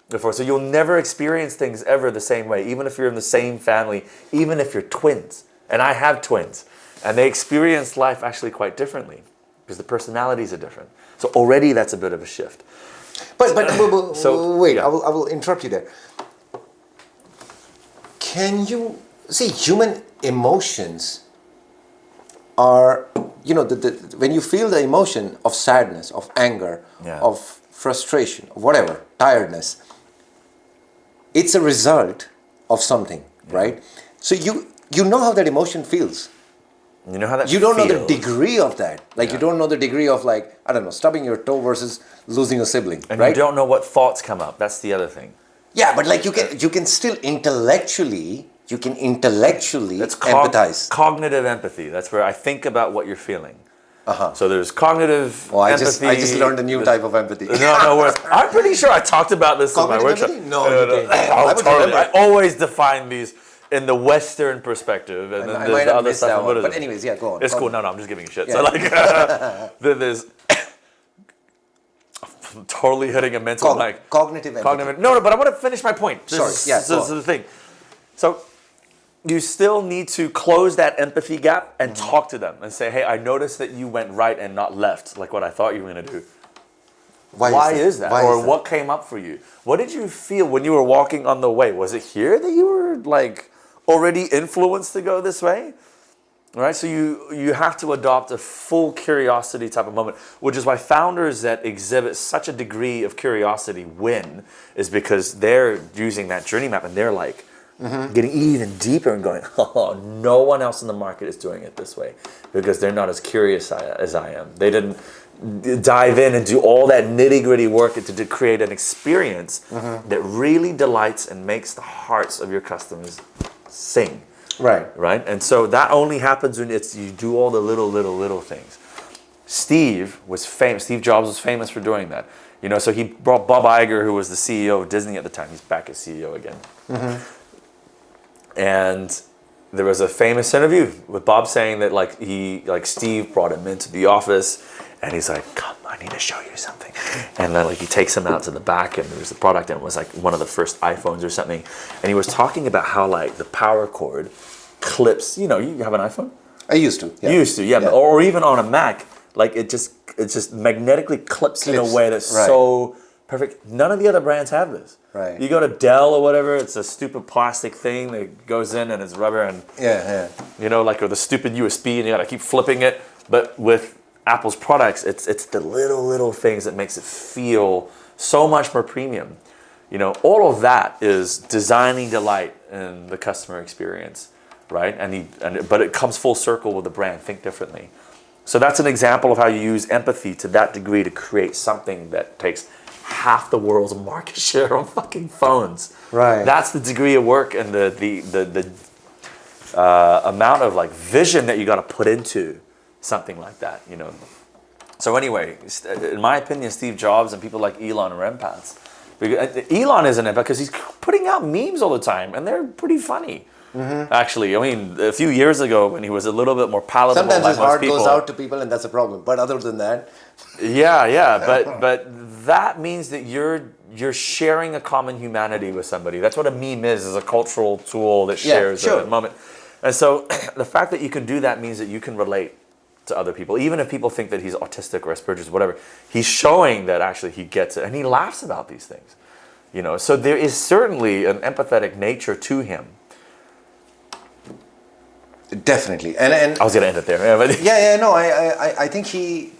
before. So you'll never experience things ever the same way, even if you're in the same family, even if you're twins. And I have twins, and they experience life actually quite differently because the personalities are different. So already that's a bit of a shift. But So, wait, yeah. I will interrupt you there. Can you see human emotions are, you know, when you feel the emotion of sadness, of anger, of frustration, whatever, tiredness, it's a result of something, right? So you know how that emotion feels. You know how that You don't know the feels. degree of that. Like, you don't know the degree of, like, I don't know, stubbing your toe versus losing a sibling, And right? you don't know what thoughts come up. That's the other thing. Yeah, but like you can still intellectually empathize. Cognitive empathy. That's where I think about what you're feeling. So there's cognitive Oh, empathy. I just learned a new type of empathy. No worries. I'm pretty sure I talked about this in my Cognitive workshop. empathy? No, you didn't. I would Totally. remember. I always define these in the Western perspective, and then I there's might the have other missed stuff that in one. Buddhism. But anyways, yeah, go on. It's cool. No, I'm just giving you shit. Yeah. So like, then there's I'm totally hitting a mental blank. Cognitive empathy. No, but I want to finish my point. Sorry, yeah, This is the thing. So you still need to close that empathy gap and talk to them and say, hey, I noticed that you went right and not left, like what I thought you were going to do. Why is that? Or what came up for you? What did you feel when you were walking on the way? Was it here that you were like already influenced to go this way? Right? So you have to adopt a full curiosity type of moment, which is why founders that exhibit such a degree of curiosity win, is because they're using that journey map and they're like getting even deeper and going, oh, no one else in the market is doing it this way because they're not as curious as I am. They didn't dive in and do all that nitty-gritty work to create an experience that really delights and makes the hearts of your customers sing. Right? And so that only happens when you do all the little things. Steve Jobs was famous for doing that. You know, so he brought Bob Iger, who was the CEO of Disney at the time. He's back as CEO again. And there was a famous interview with Bob saying that Steve brought him into the office and he's like, come, I need to show you something. And then he takes him out to the back and there's the product and it was like one of the first iPhones or something. And he was talking about how the power cord clips, you have an iPhone? I used to. Yeah. You used to, yeah. But, or even on a Mac, it just magnetically clips in a way that's so perfect. None of the other brands have this. Right. You go to Dell or whatever, it's a stupid plastic thing that goes in and it's rubber and or the stupid USB and you gotta keep flipping it. But with Apple's products, it's the little things that makes it feel so much more premium. All of that is designing delight in the customer experience, right? But it comes full circle with the brand. Think differently. So that's an example of how you use empathy to that degree to create something that takes half the world's market share on fucking phones. Right. That's the degree of work and the amount of vision that you got to put into something like that. So anyway, in my opinion, Steve Jobs and people like Elon are empaths. Elon isn't empath because he's putting out memes all the time and they're pretty funny. Actually, I mean, a few years ago when he was a little bit more palatable, sometimes his heart people, goes out to people and that's a problem. But other than that, but that means that you're sharing a common humanity with somebody. That's what a meme is a cultural tool that shares a moment. And so the fact that you can do that means that you can relate to other people, even if people think that he's autistic or Asperger's, whatever. He's showing that actually he gets it and he laughs about these things. So there is certainly an empathetic nature to him. definitely. And I was gonna end it there. I think he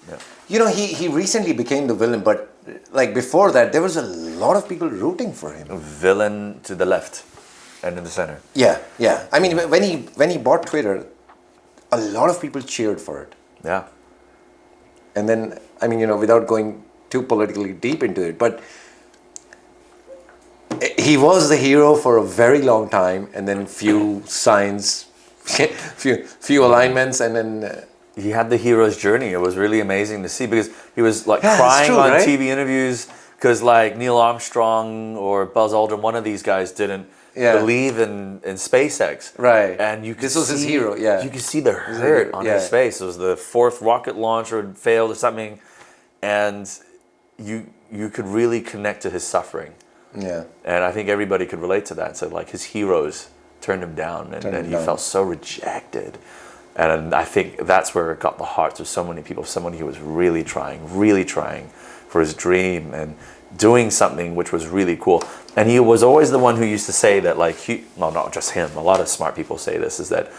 he recently became the villain, but before that there was a lot of people rooting for him. Villain to the left and in the center. Yeah. I mean, when he bought Twitter, a lot of people cheered for it. Yeah. And then, I mean, without going too politically deep into it, but he was the hero for a very long time, and then few signs, few alignments, and then he had the hero's journey. It was really amazing to see because he was like Yeah, that's crying true, on right? TV interviews because like Neil Armstrong or Buzz Aldrin, one of these guys didn't believe in SpaceX. Right. And you could This was see, his hero, yeah. You could see the hurt on his face. It was the fourth rocket launch had failed or something, and you could really connect to his suffering. Yeah. And I think everybody could relate to that. So like his heroes turned him down, and he felt so rejected. And I think that's where it got the hearts of so many people. Someone who was really trying for his dream and doing something which was really cool. And he was always the one who used to say that, like, well, not just him. A lot of smart people say this, is that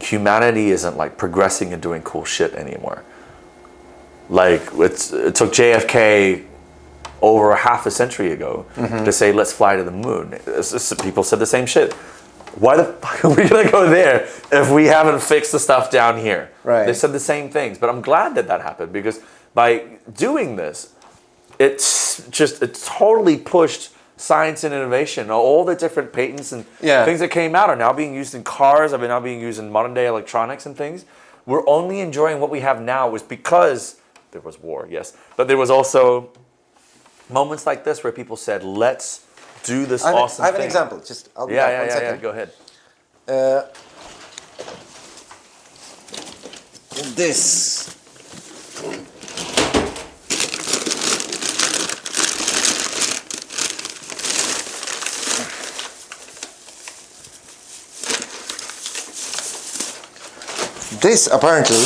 humanity isn't like progressing and doing cool shit anymore. Like it took JFK over half a century ago to say, let's fly to the moon. People said the same shit. Why the fuck are we gonna go there if we haven't fixed the stuff down here? Right. They said the same things, but I'm glad that happened because by doing this, it totally pushed science and innovation. All the different patents and things that came out are now being used in cars. Are now being used in modern day electronics and things. We're only enjoying what we have now was because there was war, yes, but there was also moments like this where people said, let's do this awesome thing. I have an example. I'll be back 1 second. Yeah, go ahead. This. This apparently,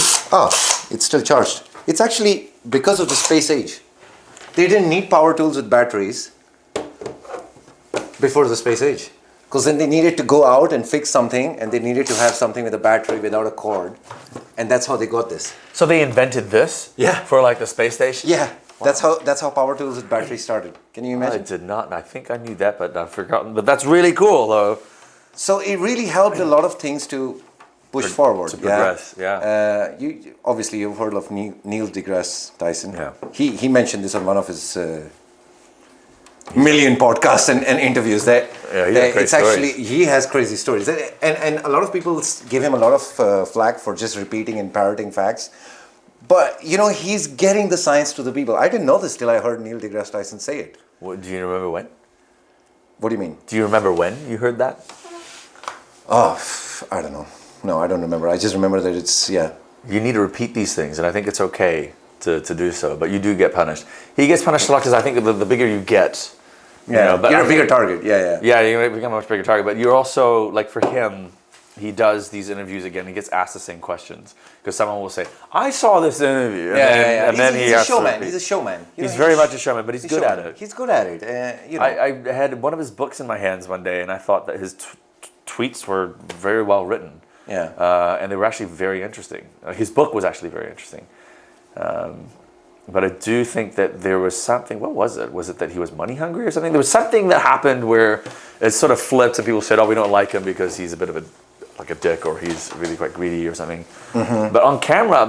it's still charged. It's actually because of the space age. They didn't need power tools with batteries before the space age. Because then they needed to go out and fix something, and they needed to have something with a battery without a cord. And that's how they got this. So they invented this? Yeah. For like the space station? Yeah. Wow. That's how power tools with batteries started. Can you imagine? I did not. I think I knew that, but I've forgotten. But that's really cool, though. So it really helped a lot of things to push forward. To progress, yeah. You've heard of Neil deGrasse Tyson. Yeah. He mentioned this on one of his million podcasts and interviews. He has crazy stories. And a lot of people give him a lot of flack for just repeating and parroting facts. But, he's getting the science to the people. I didn't know this till I heard Neil deGrasse Tyson say it. Do you remember when? What do you mean? Do you remember when you heard that? Oh, I don't know. No, I don't remember. I just remember that You need to repeat these things, and I think it's okay to do so, but you do get punished. He gets punished a lot because I think the bigger you get, but you're a bigger target. Yeah, you become a much bigger target, but you're also, like for him, he does these interviews again, he gets asked the same questions, because someone will say, I saw this interview, and then he's a showman. He's a showman. He's very much a showman, but he's good at it. He's good at it. I had one of his books in my hands one day, and I thought that his tweets were very well written. Yeah. And they were actually very interesting. His book was actually very interesting. But I do think that there was something, what was it? Was it that he was money hungry or something? There was something that happened where it sort of flipped and people said, we don't like him because he's a bit of a dick or he's really quite greedy or something. Mm-hmm. But on camera,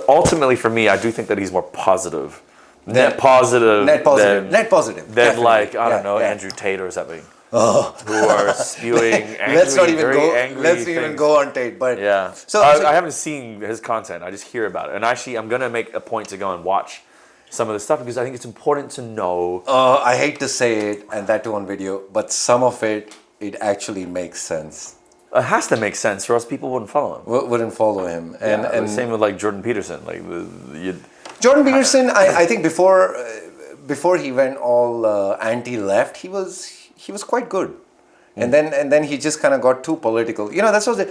ultimately for me, I do think that he's more positive. Net positive. Than like, I don't know, Andrew Tate or something. Who are spewing angry, let's not even even go on Tate. But yeah, so I haven't seen his content. I just hear about it, and actually, I'm gonna make a point to go and watch some of the stuff because I think it's important to know. I hate to say it, and that too on video, but some of it actually makes sense. It has to make sense, or else people wouldn't follow him. Wouldn't follow him, and same with like Jordan Peterson. Like Jordan Peterson, I think before he went all anti-left, he was quite good, and then he just kind of got too political. That's what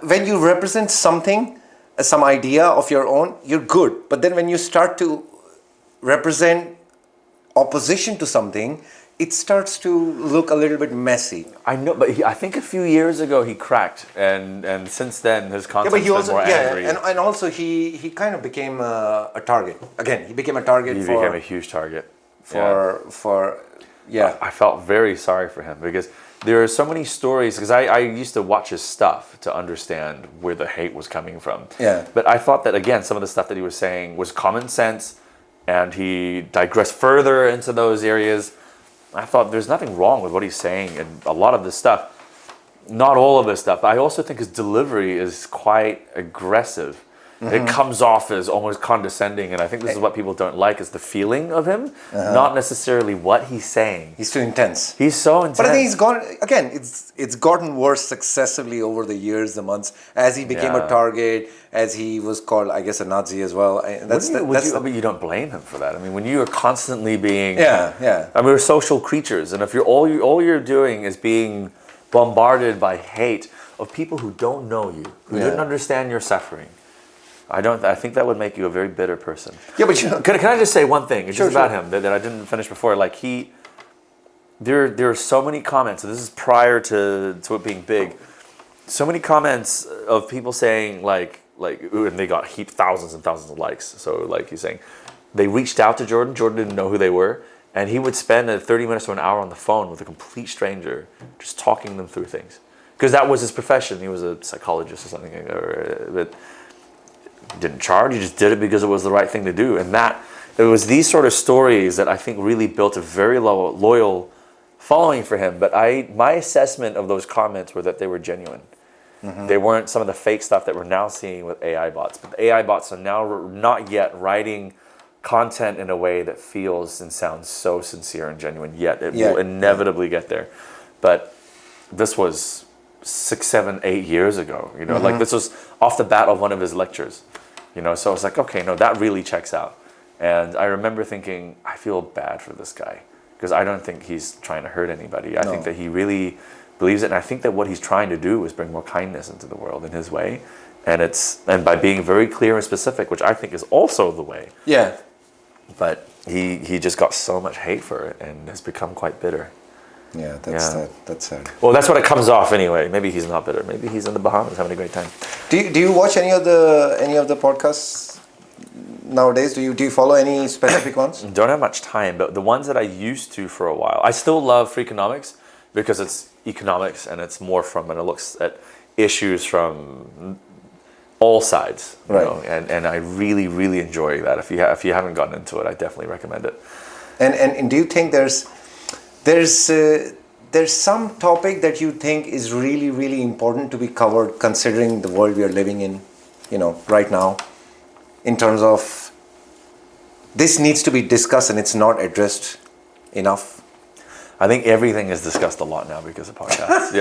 when you represent something, some idea of your own, you're good. But then when you start to represent opposition to something, it starts to look a little bit messy. I know, but I think a few years ago he cracked, and since then his content's been more angry. And also he kind of became a target. Again, he became a target. He became a huge target for. Yeah, I felt very sorry for him because there are so many stories. Because I used to watch his stuff to understand where the hate was coming from. Yeah. But I thought that again, some of the stuff that he was saying was common sense, and he digressed further into those areas. I thought there's nothing wrong with what he's saying, and a lot of this stuff, not all of this stuff. I also think his delivery is quite aggressive. it comes off as almost condescending, and I think this is what people don't like, is the feeling of him, not necessarily what he's saying. He's too intense. He's so intense. But I think he's gone again. It's gotten worse successively over the years, the months, as he became a target, as he was called, I guess, a Nazi as well. But you don't blame him for that. I mean, when you are constantly being, yeah. I mean, we're social creatures, and if all you're doing is being bombarded by hate of people who don't know you, who didn't understand your suffering. I think that would make you a very bitter person. Yeah, but can I just say one thing? It's just about him that I didn't finish before. Like there are so many comments. And this is prior to it being big. So many comments of people saying like, and they got thousands and thousands of likes. So like he's saying, they reached out to Jordan. Jordan didn't know who they were, and he would spend 30 minutes to an hour on the phone with a complete stranger, just talking them through things, because that was his profession. He was a psychologist or something, but didn't charge. He just did it because it was the right thing to do. And it was these sort of stories that I think really built a very loyal following for him. But my assessment of those comments were that they were genuine. They weren't some of the fake stuff that we're now seeing with AI bots. But the AI bots are now not yet writing content in a way that feels and sounds so sincere and genuine yet. It will inevitably get there. But this was 6, 7, 8 years ago, like this was off the bat of one of his lectures, so I was like, okay, no, that really checks out. And I remember thinking, I feel bad for this guy, because I don't think he's trying to hurt anybody. I think that he really believes it, and I think that what he's trying to do is bring more kindness into the world in his way, and by being very clear and specific, which I think is also the way. Yeah. But he just got so much hate for it and has become quite bitter. Yeah, that's sad. Well, that's what it comes off anyway. Maybe he's not bitter. Maybe he's in the Bahamas having a great time. Do you watch any of the podcasts nowadays? Do you follow any specific ones? Don't have much time, but the ones that I used to for a while. I still love Freakonomics because it's economics and it's more from, and it looks at issues from all sides, right? And I really, really enjoy that. If you haven't gotten into it, I definitely recommend it. And do you think there's some topic that you think is really, really important to be covered, considering the world we are living in, right now, in terms of this needs to be discussed and it's not addressed enough? I think everything is discussed a lot now because of podcasts.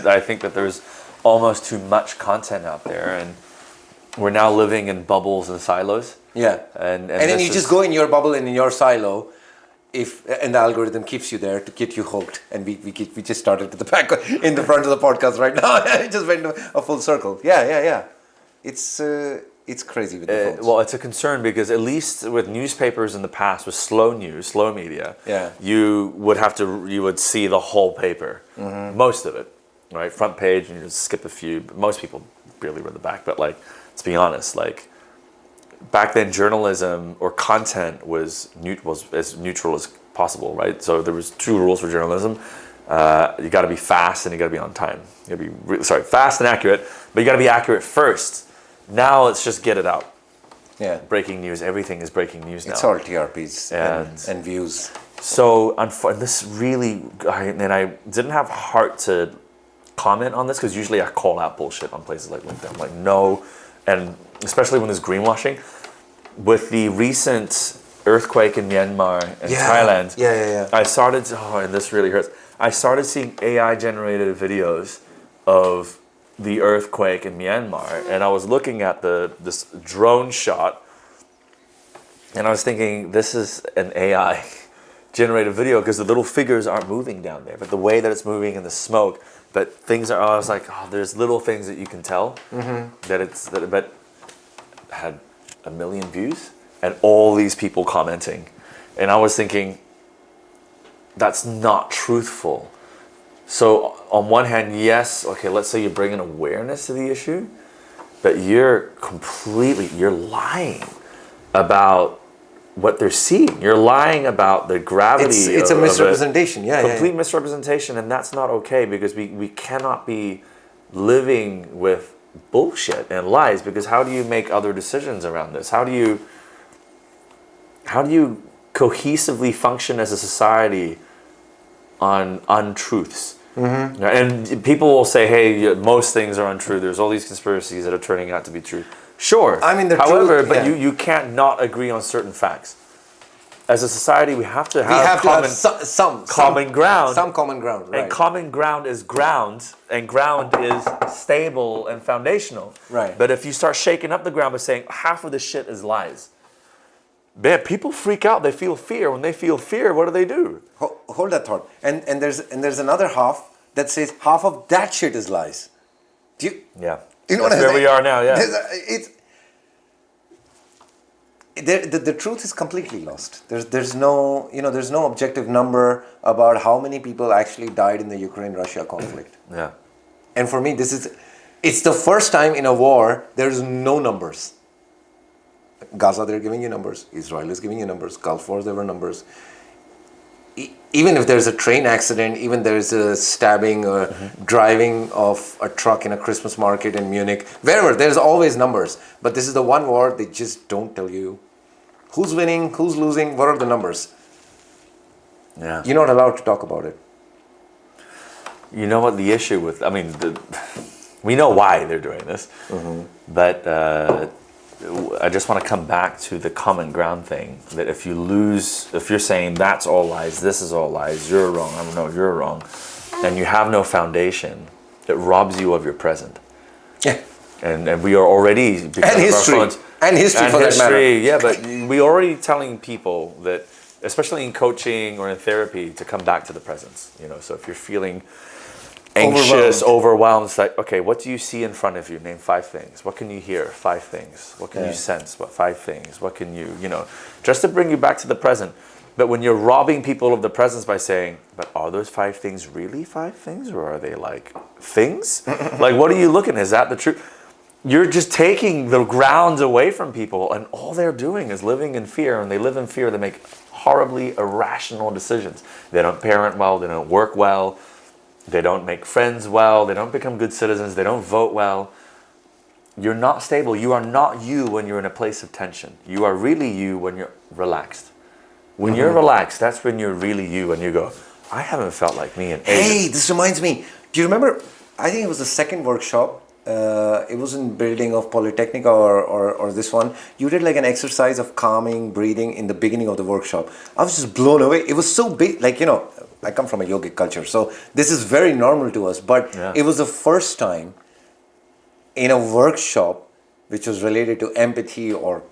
I think that there's almost too much content out there, and we're now living in bubbles and silos. Yeah. And then you just go in your bubble and in your silo, and the algorithm keeps you there to get you hooked. And we just started at the back in the front of the podcast right now. It just went a full circle. Yeah. It's crazy with the phones. Well, it's a concern because at least with newspapers in the past, with slow media, you would see the whole paper, most of it, right? Front page, and you just skip a few. But most people barely read the back. But let's be honest, back then, journalism or content was as neutral as possible, right? So there was 2 rules for journalism. You got to be fast and you got to be on time. You got to be fast and accurate, but you got to be accurate first. Now let's just get it out. Yeah. Breaking news. Everything is breaking news now. It's all TRPs and views. So this really, I didn't have heart to comment on this because usually I call out bullshit on places like LinkedIn. I'm like, no. And especially when there's greenwashing. With the recent earthquake in Myanmar and Thailand, I started, and this really hurts, I started seeing AI-generated videos of the earthquake in Myanmar, and I was looking at this drone shot, and I was thinking, this is an AI-generated video because the little figures aren't moving down there, but the way that it's moving in the smoke, but things are, I was like, there's little things that you can tell but had 1 million views and all these people commenting, and I was thinking, that's not truthful. So on one hand, yes, okay, let's say you're bringing awareness to the issue, but you're lying about what they're seeing. You're lying about the gravity. It's a misrepresentation, complete misrepresentation, and that's not okay because we cannot be living with bullshit and lies, because how do you make other decisions around this? How do you cohesively function as a society on untruths? And people will say, hey, most things are untrue. There's all these conspiracies that are turning out to be true. Sure. I mean, the however, truth, but yeah. you can't not agree on certain facts. As a society, we have to have We have common, to have some common ground. Some common ground, right? And common ground is ground, and ground is stable and foundational. Right. But if you start shaking up the ground by saying half of the shit is lies, man, people freak out. They feel fear. When they feel fear, what do? Hold that thought. And there's another half that says half of that shit is lies. Do you? Yeah. You know That's what I'm where we saying? are now. Yeah. The truth is completely lost. There's no objective number about how many people actually died in the Ukraine-Russia conflict. Yeah. And for me, it's the first time in a war there's no numbers. Gaza, they're giving you numbers. Israel is giving you numbers. Gulf Wars, there were numbers. Even if there's a train accident, even there's a stabbing or driving of a truck in a Christmas market in Munich, wherever, there's always numbers. But this is the one war they just don't tell you who's winning, who's losing, what are the numbers. Yeah. You're not allowed to talk about it. You know what the issue with? I mean, we know why they're doing this, but I just want to come back to the common ground thing. That if you're saying that's all lies, this is all lies, you're wrong. I don't know, you're wrong, and you have no foundation, it robs you of your present. Yeah. And we are already And history. And history for that matter. Yeah, but we're already telling people that, especially in coaching or in therapy, to come back to the presence. So if you're feeling anxious, overwhelmed, it's like, okay, what do you see in front of you? Name 5 things. What can you hear? 5 things. What can you sense? What 5 things? What can you, just to bring you back to the present. But when you're robbing people of the presence by saying, but are those 5 things really 5 things? Or are they like things? Like, what are you looking at? Is that the truth? You're just taking the grounds away from people, and all they're doing is living in fear. And they live in fear, they make horribly irrational decisions. They don't parent well, they don't work well, they don't make friends well, they don't become good citizens, they don't vote well. You're not stable. You are not you when you're in a place of tension. You are really you when you're relaxed. When you're relaxed, that's when you're really you, and you go, I haven't felt like me in ages. Hey, this reminds me. Do you remember, I think it was the second workshop, it was in building of Polytechnica or this one. You did like an exercise of calming, breathing in the beginning of the workshop. I was just blown away. It was so big, like, I come from a yogic culture, so this is very normal to us, but it was the first time in a workshop which was related to empathy or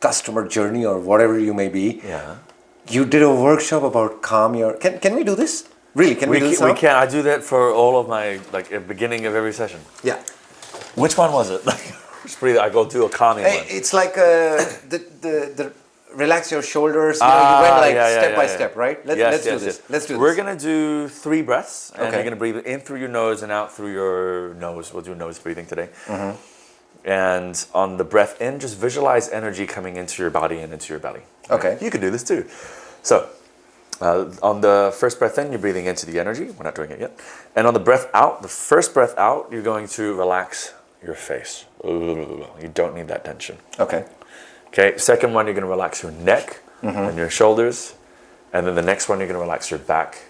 customer journey or whatever you may be. Yeah. You did a workshop about calm your... Can we do this? Really, can we do this now? We can. I do that for all of my, like, at the beginning of every session. Yeah. Which one was it? I go do a calming one. It's like the relax your shoulders. You went like step by step, right? Let's do this. Let's do this. We're gonna do 3 breaths, and you're gonna breathe in through your nose and out through your nose. We'll do nose breathing today. And on the breath in, just visualize energy coming into your body and into your belly. Okay. You can do this too. So, on the first breath in, you're breathing into the energy. We're not doing it yet. And on the breath out, the first breath out, you're going to relax your face. You don't need that tension. Okay. Okay, second one, you're going to relax your neck and your shoulders. And then the next one, you're going to relax your back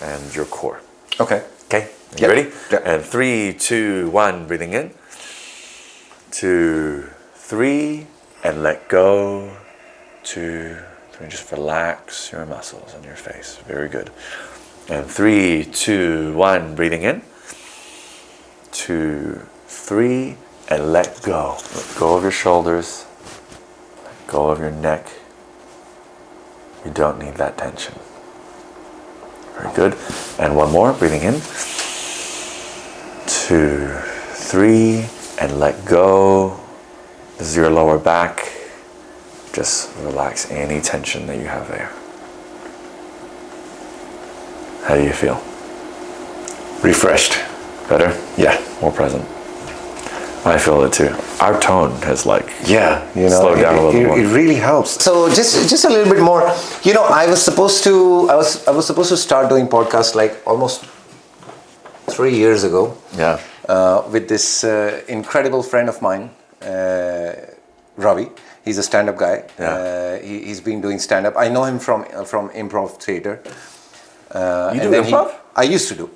and your core. Okay. Okay, you ready? Yeah. And 3, 2, 1, breathing in. 2, 3, and let go. 2, 3, just relax your muscles and your face. Very good. And 3, 2, 1, breathing in. 2, 3, and let go. Let go of your shoulders. Let go of your neck. You don't need that tension. Very good. And one more, breathing in. 2, 3, and let go. This is your lower back. Just relax any tension that you have there. How do you feel? Refreshed. Better? Yeah. More present. I feel it too. Our tone has slowed down a little more. It really helps. So just a little bit more. I was supposed to start doing podcasts like almost 3 years ago. Yeah. With this incredible friend of mine, Ravi. He's a stand-up guy. Yeah. He's been doing stand-up. I know him from improv theater. You do improv? I used to do.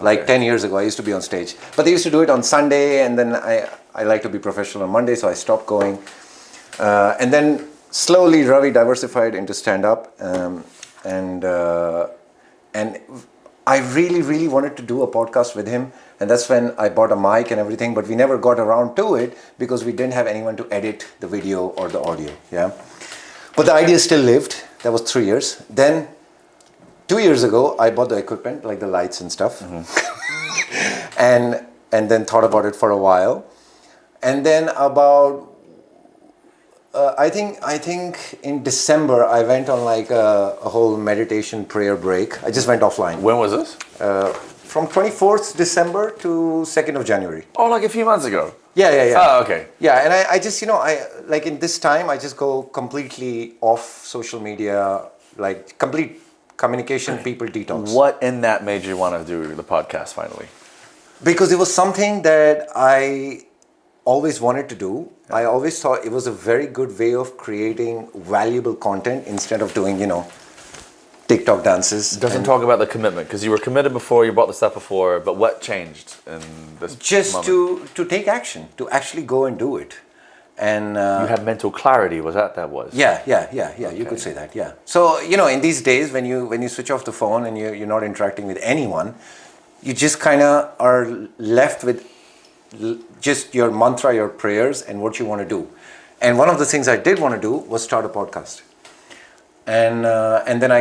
Like 10 years ago, I used to be on stage. But they used to do it on Sunday, and then I like to be professional on Monday, so I stopped going. And then slowly Ravi diversified into stand-up. And I really wanted to do a podcast with him. And that's when I bought a mic and everything, but we never got around to it because we didn't have anyone to edit the video or the audio. Yeah. But the idea still lived. That was 3 years. Then 2 years ago, I bought the equipment, like the lights and stuff. and then thought about it for a while. And then about I think in December I went on like a whole meditation prayer break. I just went offline. When was this? From 24th December to 2nd of January. Oh, like a few months ago. Yeah. Oh, okay. Yeah, and I just, I like in this time, I just go completely off social media, like complete communication, people detox. What in that made you want to do the podcast finally? Because it was something that I always wanted to do. I always thought it was a very good way of creating valuable content instead of doing, TikTok dances. Doesn't talk about the commitment, because you were committed before, you bought the stuff before, but what changed in this just moment? to take action, to actually go and do it. And you had mental clarity, was that was? Yeah, okay. You could say that, yeah. So, in these days when you switch off the phone and you're not interacting with anyone, you just kind of are left with just your mantra, your prayers, and what you want to do. And one of the things I did want to do was start a podcast. And then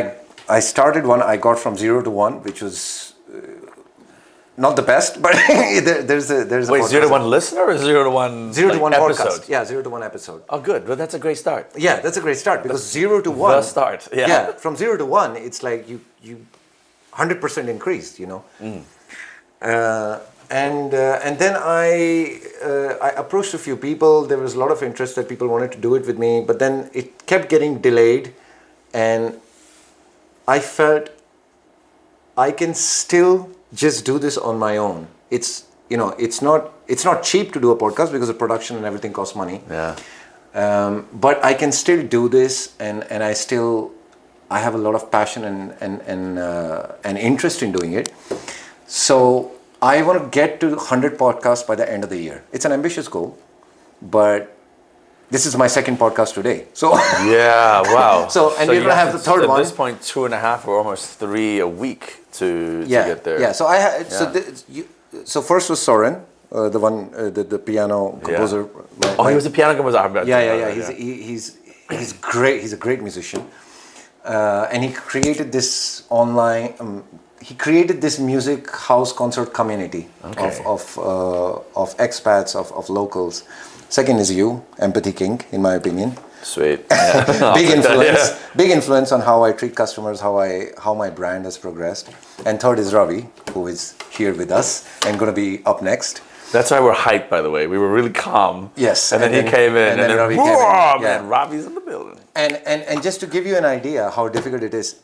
I started one. I got from 0 to 1, which was not the best, but there's a Wait, podcast. 0 to 1 listener or 0 to 1 0 to 1 episode? podcast. Yeah, 0 to 1 episode. Oh, good. But that's a great start. Yeah, that's a great start because 0 to 1. The start. Yeah. From 0 to 1, it's like you 100% increased. And then I approached a few people. There was a lot of interest that people wanted to do it with me, but then it kept getting delayed, and I felt I can still just do this on my own. It's not cheap to do a podcast because the production and everything costs money. Yeah. But I can still do this, and I have a lot of passion and interest in doing it. So I want to get to 100 podcasts by the end of the year. It's an ambitious goal, but this is my second podcast today. So yeah, wow. And we're gonna have the third one. At this point, 2.5 or almost 3 a week to get there. Yeah. So so first was Soren, the one, the piano composer. Yeah. He was a piano composer. Yeah. He's great. He's a great musician, and he created this online. He created this music house concert community of expats, of locals. Second is you, Empathy King, in my opinion. Sweet. Yeah. Big influence on how I treat customers, how my brand has progressed. And third is Ravi, who is here with us and going to be up next. That's why we're hyped, by the way. We were really calm. Yes. And then he came in, and then Ravi came in. Yeah. And Ravi's in the building. And just to give you an idea how difficult it is,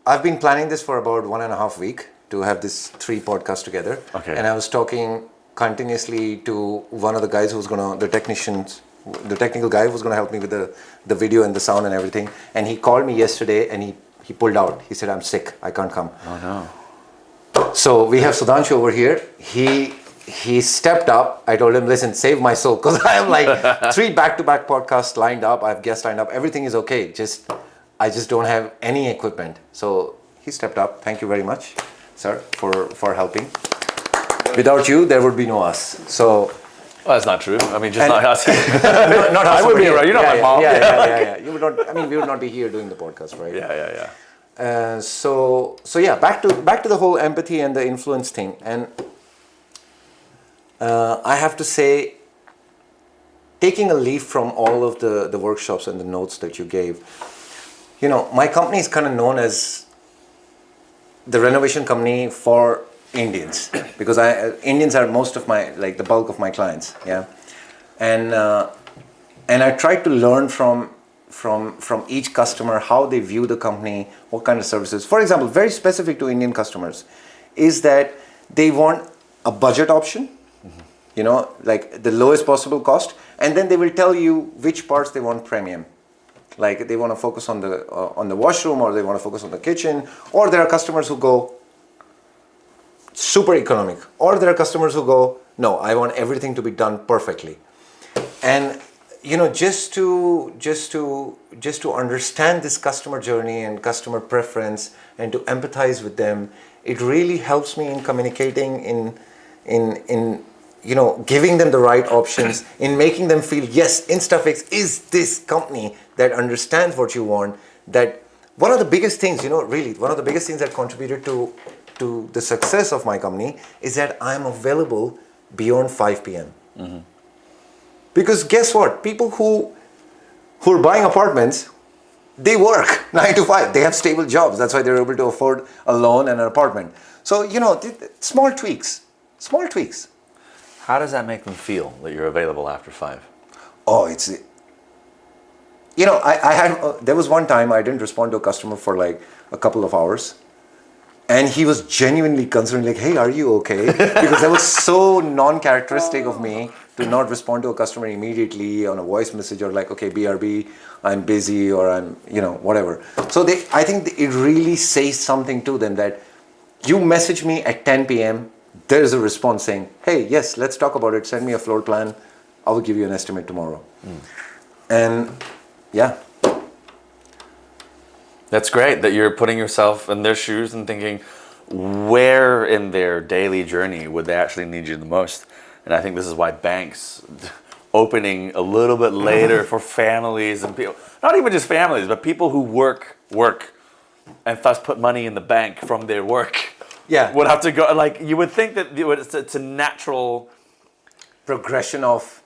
I've been planning this for about 1.5 weeks to have this 3 podcasts together. Okay. And I was talking continuously to one of the guys the technical guy who was going to help me with the video and the sound and everything. And he called me yesterday and he pulled out. He said, I'm sick. I can't come. Oh, no. So we have Sudhanshu over here. He stepped up. I told him, listen, save my soul. Because I have like 3 back-to-back podcasts lined up. I have guests lined up. Everything is okay. I just don't have any equipment. So he stepped up. Thank you very much, sir, for helping. Without you, there would be no us. So, well, that's not true. I mean, just not us. not us. I would be around. You're not my mom. Yeah. You would not. I mean, we would not be here doing the podcast, right? Yeah. So yeah, back to the whole empathy and the influence thing, and I have to say, taking a leaf from all of the workshops and the notes that you gave, my company is kind of known as the renovation company for Indians, because Indians are most of the bulk of my clients, yeah, and I try to learn from each customer how they view the company, what kind of services. For example, very specific to Indian customers, is that they want a budget option, like the lowest possible cost, and then they will tell you which parts they want premium. Like they want to focus on the washroom, or they want to focus on the kitchen, or there are customers who go super economic, or there are customers who go, no, I want everything to be done perfectly. And just to understand this customer journey and customer preference and to empathize with them, it really helps me in communicating, in giving them the right options, in making them feel, yes, InstaFix is this company that understands what you want. That one of the biggest things, really one of the biggest things that contributed to the success of my company is that I'm available beyond 5 p.m. Mm-hmm. Because guess what? People who are buying apartments, they work 9 to 5. They have stable jobs. That's why they're able to afford a loan and an apartment. So, small tweaks. How does that make them feel that you're available after 5? Oh, there was one time I didn't respond to a customer for like a couple of hours. And he was genuinely concerned, like, hey, are you okay? Because that was so non-characteristic of me to not respond to a customer immediately on a voice message, or like, okay, BRB, I'm busy, or I'm, whatever. So I think it really says something to them that you message me at 10 p.m., there's a response saying, hey, yes, let's talk about it. Send me a floor plan. I will give you an estimate tomorrow. And yeah. That's great that you're putting yourself in their shoes and thinking, where in their daily journey would they actually need you the most? And I think this is why banks opening a little bit later for families and people, not even just families, but people who work and thus put money in the bank from their work. Yeah. Would have to go, like, you would think that it's a natural progression of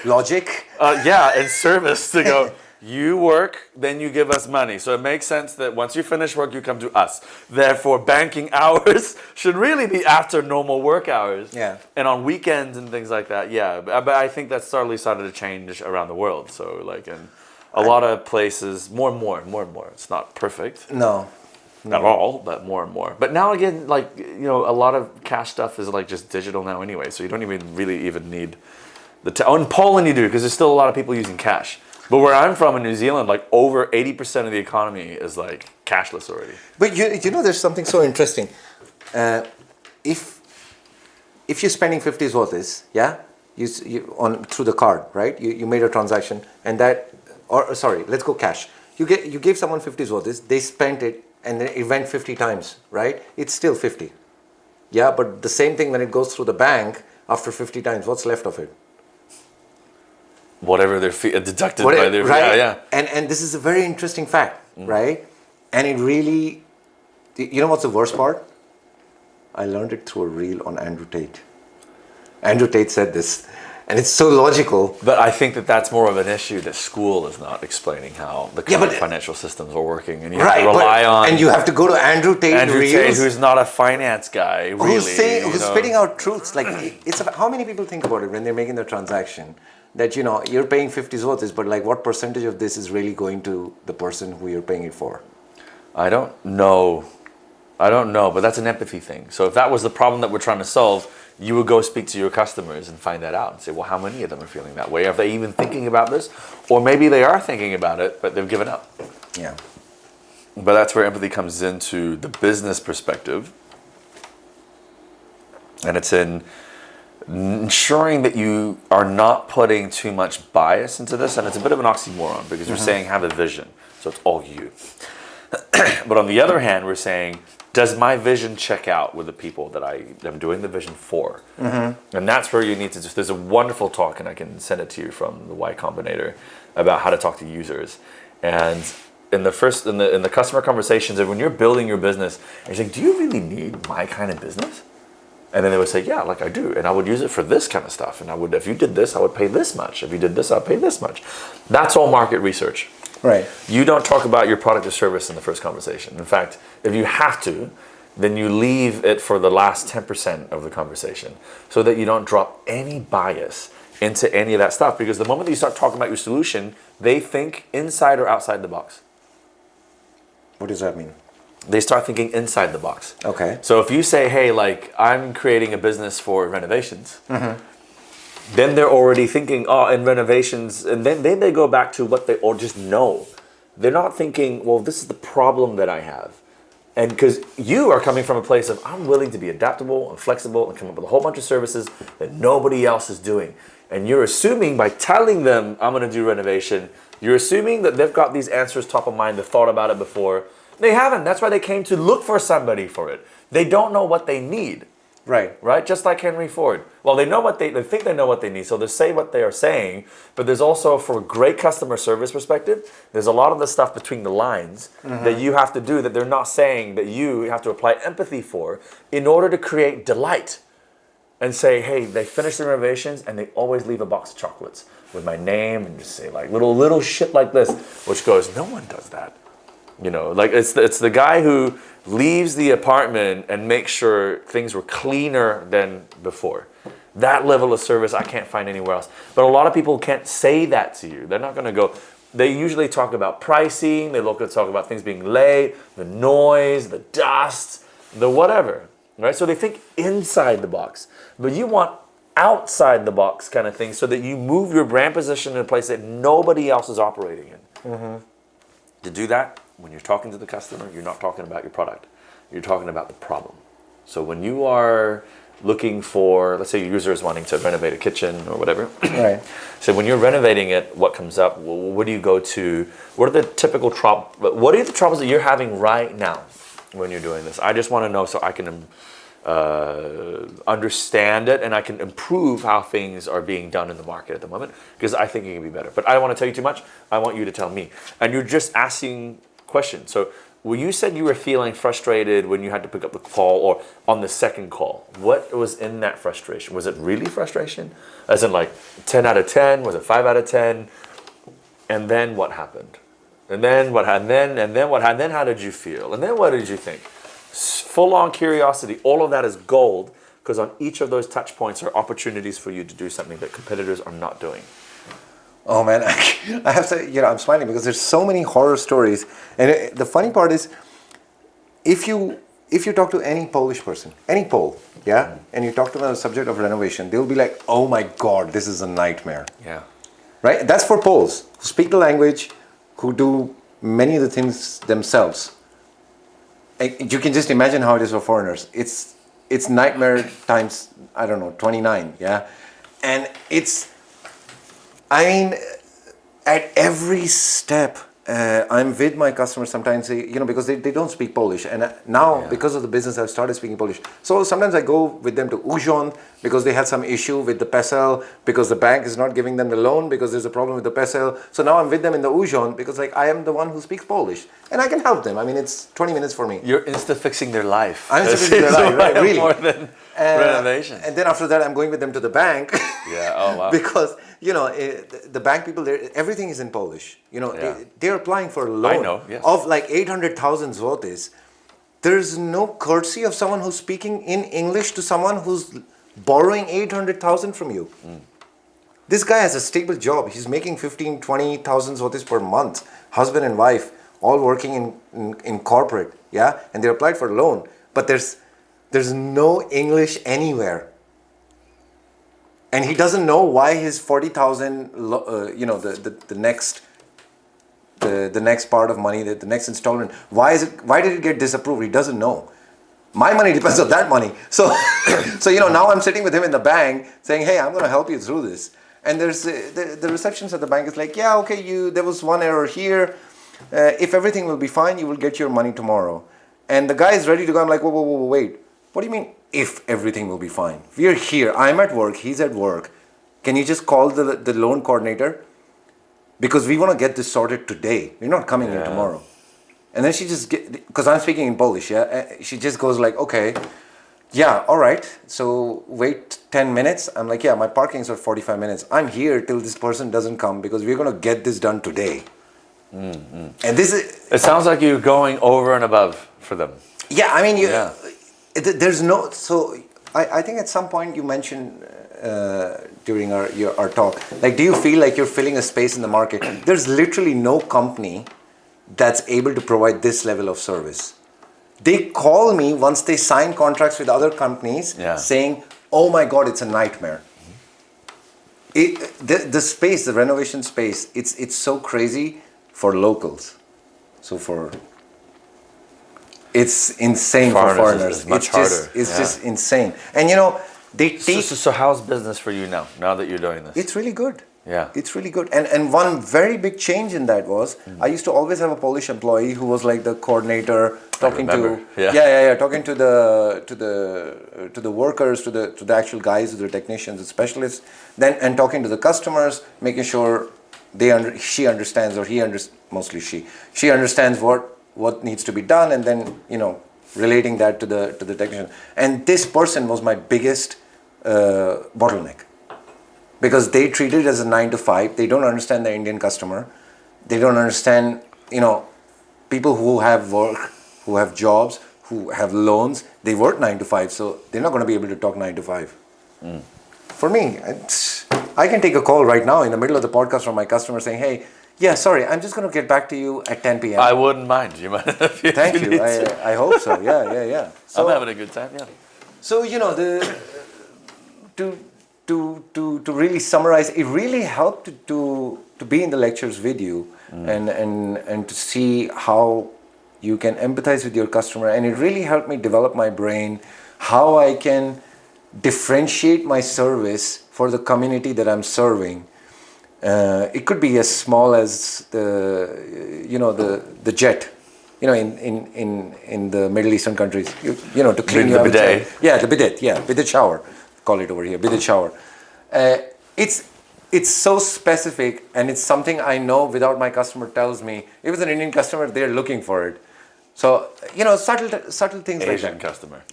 logic. And service to go, you work, then you give us money. So it makes sense that once you finish work, you come to us. Therefore, banking hours should really be after normal work hours. Yeah. And on weekends and things like that. Yeah. But I think that's started to change around the world. So like in a lot of places, more and more. It's not perfect. No. Not all, but more and more. But now again, like, a lot of cash stuff is like just digital now anyway. So you don't even need in Poland you do, because there's still a lot of people using cash. But where I'm from in New Zealand, like over 80% of the economy is like cashless already. But there's something so interesting. If you're spending 50 zlotys, yeah, you on through the card, right? You made a transaction, and let's go cash. You gave someone 50 zlotys, they spent it, and then it went 50 times, right? It's still 50. Yeah, but the same thing when it goes through the bank after 50 times, what's left of it? Whatever they're deducted by their... Right? Yeah. And this is a very interesting fact, right? And it really... what's the worst part? I learned it through a reel on Andrew Tate. Andrew Tate said this, and it's so logical. But I think that's more of an issue that school is not explaining how the current financial systems are working. And you have to rely on... And you have to go to Andrew Tate reels, who's not a finance guy, really. Who's spitting out truths. Like, how many people think about it when they're making the transaction? That, you're paying 50 zlotys, but like what percentage of this is really going to the person who you're paying it for? I don't know, but that's an empathy thing. So if that was the problem that we're trying to solve, you would go speak to your customers and find that out and say, well, how many of them are feeling that way? Are they even thinking about this? Or maybe they are thinking about it, but they've given up. Yeah. But that's where empathy comes into the business perspective. And it's in ensuring that you are not putting too much bias into this. And it's a bit of an oxymoron because we're saying have a vision. So it's all you. But on the other hand, we're saying, does my vision check out with the people that I am doing the vision for? And that's where you need to there's a wonderful talk, and I can send it to you from the Y Combinator, about how to talk to users. And in the customer conversations, when you're building your business, and you're saying, do you really need my kind of business? And then they would say, yeah, like I do. And I would use it for this kind of stuff. And if you did this, I would pay this much. If you did this, I'd pay this much. That's all market research. Right. You don't talk about your product or service in the first conversation. In fact, if you have to, then you leave it for the last 10% of the conversation so that you don't drop any bias into any of that stuff. Because the moment that you start talking about your solution, they think inside or outside the box. What does that mean? They start thinking inside the box. Okay. So if you say, hey, like, I'm creating a business for renovations, then they're already thinking, in renovations, and then they go back to what they or just know. they're not thinking, well, this is the problem that I have. And because you are coming from a place of, I'm willing to be adaptable and flexible and come up with a whole bunch of services that nobody else is doing. And you're assuming by telling them, I'm going to do renovation, you're assuming that they've got these answers top of mind, they've thought about it before. They haven't. That's why they came to look for somebody for it. They don't know what they need. Right? Just like Henry Ford. Well, they know what they think they know what they need, so they say what they are saying, but there's also, for a great customer service perspective, there's a lot of the stuff between the lines that you have to do that they're not saying, that you have to apply empathy for in order to create delight. And say, hey, they finish the renovations and they always leave a box of chocolates with my name and just say like little shit like this, which goes, no one does that. You know, like it's the guy who leaves the apartment and makes sure things were cleaner than before. That level of service I can't find anywhere else. But a lot of people can't say that to you. They're not going to go. They usually talk about pricing. They talk about things being late, the noise, the dust, the whatever. Right? So they think inside the box. But you want outside the box kind of thing so that you move your brand position in a place that nobody else is operating in. To do that, when you're talking to the customer, you're not talking about your product. You're talking about the problem. So when you are looking for, let's say your user is wanting to renovate a kitchen or whatever. Right. So when you're renovating it, what comes up? Where do you go to? What are the troubles that you're having right now when you're doing this? I just want to know so I can understand it and I can improve how things are being done in the market at the moment, because I think it can be better. But I don't want to tell you too much. I want you to tell me. And you're just asking questions. So when you said you were feeling frustrated when you had to pick up the call or on the second call, what was in that frustration? Was it really frustration? As in like 10 out of 10? Was it 5 out of 10? And then what happened? And then what happened? And then what happened? And then how did you feel? And then what did you think? Full-on curiosity. All of that is gold, because on each of those touch points are opportunities for you to do something that competitors are not doing. Oh man, I have to, I'm smiling because there's so many horror stories. And the funny part is, if you talk to any Polish person, any Pole, yeah, and you talk to them on the subject of renovation, they'll be like, oh my God, this is a nightmare. Yeah. Right? That's for Poles who speak the language, who do many of the things themselves. You can just imagine how it is for foreigners. It's nightmare times, 29, yeah? And at every step, I'm with my customers sometimes, because they don't speak Polish. And now, because of the business, I've started speaking Polish. So sometimes I go with them to Urząd because they had some issue with the PESEL, because the bank is not giving them the loan because there's a problem with the PESEL. So now I'm with them in the Urząd because I am the one who speaks Polish. And I can help them. It's 20 minutes for me. You're insta-fixing their life. I'm insta-fixing their life, right? Really. More than renovation. And then after that, I'm going with them to the bank. Yeah, oh wow. Because, the bank people, everything is in Polish. They're applying for a loan of like 800,000 zlotys. There's no courtesy of someone who's speaking in English to someone who's borrowing 800,000 from you. This guy has a stable job. He's making 15,000, 20,000 zlotys per month. Husband and wife, all working in corporate, yeah? And they applied for a loan. But there's no English anywhere. And he doesn't know why his 40,000, the next part of money, the next installment, why did it get disapproved? He doesn't know. My money depends on that money. So, now I'm sitting with him in the bank saying, hey, I'm going to help you through this. And there's the receptionist at the bank is like, yeah, okay, there was one error here. If everything will be fine, you will get your money tomorrow. And the guy is ready to go. I'm like, whoa, wait. What do you mean, if everything will be fine? We're here. I'm at work. He's at work. Can you just call the loan coordinator? Because we want to get this sorted today. We're not coming here tomorrow. And then she just because I'm speaking in Polish, yeah? She just goes like, okay, yeah, all right. So wait 10 minutes. I'm like, yeah, my parking's for 45 minutes. I'm here till this person doesn't come because we're going to get this done today. And this is... It sounds like you're going over and above for them. Yeah, there's no... So I think at some point you mentioned during our talk, like, do you feel like you're filling a space in the market? There's literally no company that's able to provide this level of service. They call me once they sign contracts with other companies saying, oh my God, it's a nightmare. The space, the renovation space, it's so crazy for locals. So it's insane for foreigners. Is much It's just, harder. it's just insane. And you know, they take. So how's business for you now that you're doing this? It's really good. Yeah. It's really good. And one very big change in that was I used to always have a Polish employee who was like the coordinator, talking talking to the workers, to the actual guys, to the technicians, the specialists, and talking to the customers, making sure she understands, or mostly she understands what needs to be done, and then relating that to the technician. And this person was my biggest bottleneck. Because they treat it as a 9 to 5. They don't understand the Indian customer. They don't understand, people who have work, who have jobs, who have loans. They work 9 to 5, so they're not going to be able to talk 9 to 5. For me, I can take a call right now in the middle of the podcast from my customer saying, "Hey, yeah, sorry, I'm just going to get back to you at 10 p.m. I wouldn't mind. You might. Thank you. I hope so. Yeah. So, I'm having a good time. Yeah. So to really summarize, it really helped to be in the lectures with you and to see how you can empathize with your customer, and it really helped me develop my brain, how I can differentiate my service for the community that I'm serving. It could be as small as the jet, in the Middle Eastern countries, to clean The bidet. The bidet, bidet shower, call it over here, bidet shower. It's so specific, and it's something I know without my customer tells me. If it's an Indian customer, they're looking for it. So subtle things like that. Asian customer.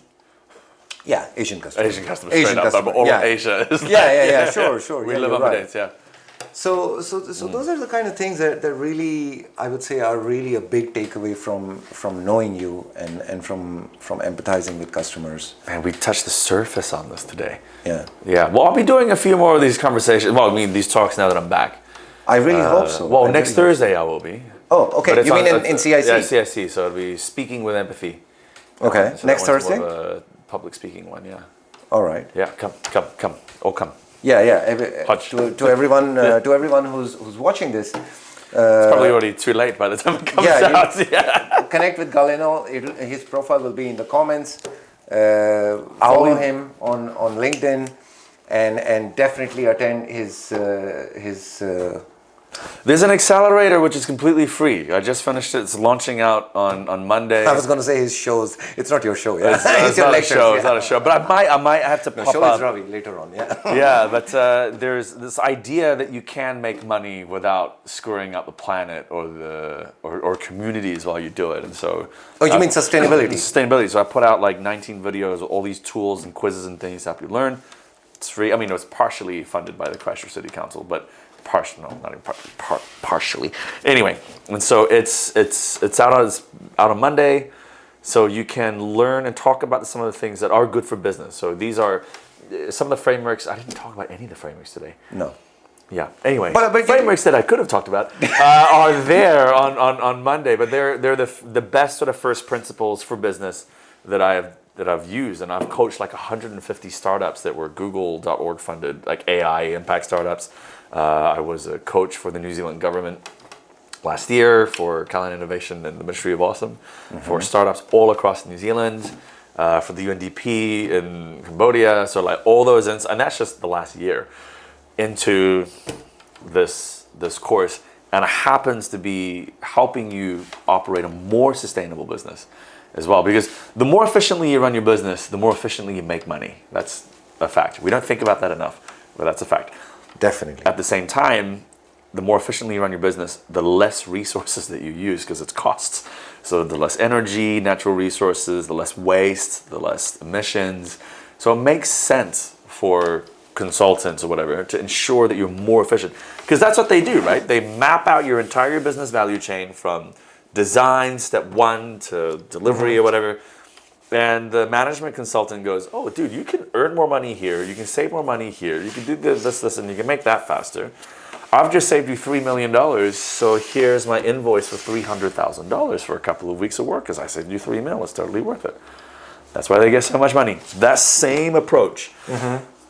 Yeah, Asian customer. Asian customer. Straight up. But all of Asia is. Sure. We live on bidet, yeah. So those are the kind of things that really, I would say, are really a big takeaway from knowing you and from empathizing with customers. Man, we touched the surface on this today. Yeah. Yeah. Well, I'll be doing a few more of these conversations. Well, I mean, these talks now that I'm back. I really hope so. Well, next Thursday I will be. Oh, okay. You mean in CIC? Yeah, CIC. So it'll be speaking with empathy. Okay. So next Thursday? More of a public speaking one, yeah. All right. Yeah, come. All come. Yeah. To everyone who's watching this. It's probably already too late by the time it comes out. Connect with Galeno. His profile will be in the comments. Follow him on LinkedIn, and definitely attend his. There's an accelerator which is completely free. I just finished it. It's launching out on Monday. I was going to say his shows. It's not your show. Yeah? It's not a show. It's not a show. But I might have to pop show up. Is Ravi later on. Yeah. Yeah, but there's this idea that you can make money without screwing up the planet or communities while you do it, and so. Oh, you mean sustainability? Sustainability. So I put out like 19 videos with all these tools and quizzes and things to help you learn. It's free. I mean, it was partially funded by the Christchurch City Council, but. Partially. Anyway, and so it's out on Monday, so you can learn and talk about some of the things that are good for business. So these are some of the frameworks. I didn't talk about any of the frameworks today. No. Yeah. Anyway, but frameworks that I could have talked about are there on Monday, but they're the best sort of first principles for business that I've used, and I've coached like 150 startups that were Google.org funded, like AI impact startups. I was a coach for the New Zealand government last year for Galeno Innovation and the Ministry of Awesome for startups all across New Zealand, for the UNDP in Cambodia. So like all those, and that's just the last year into this course, and it happens to be helping you operate a more sustainable business as well, because the more efficiently you run your business, the more efficiently you make money. That's a fact. We don't think about that enough, but that's a fact. Definitely. At the same time, the more efficiently you run your business, the less resources that you use, because it's costs. So the less energy, natural resources, the less waste, the less emissions. So it makes sense for consultants or whatever to ensure that you're more efficient, because that's what they do, right? They map out your entire business value chain from design, step one, to delivery or whatever. And the management consultant goes, oh, dude, you can earn more money here. You can save more money here. You can do this, and you can make that faster. I've just saved you $3 million, so here's my invoice for $300,000 for a couple of weeks of work, because I saved you $3 million. It's totally worth it. That's why they get so much money. That same approach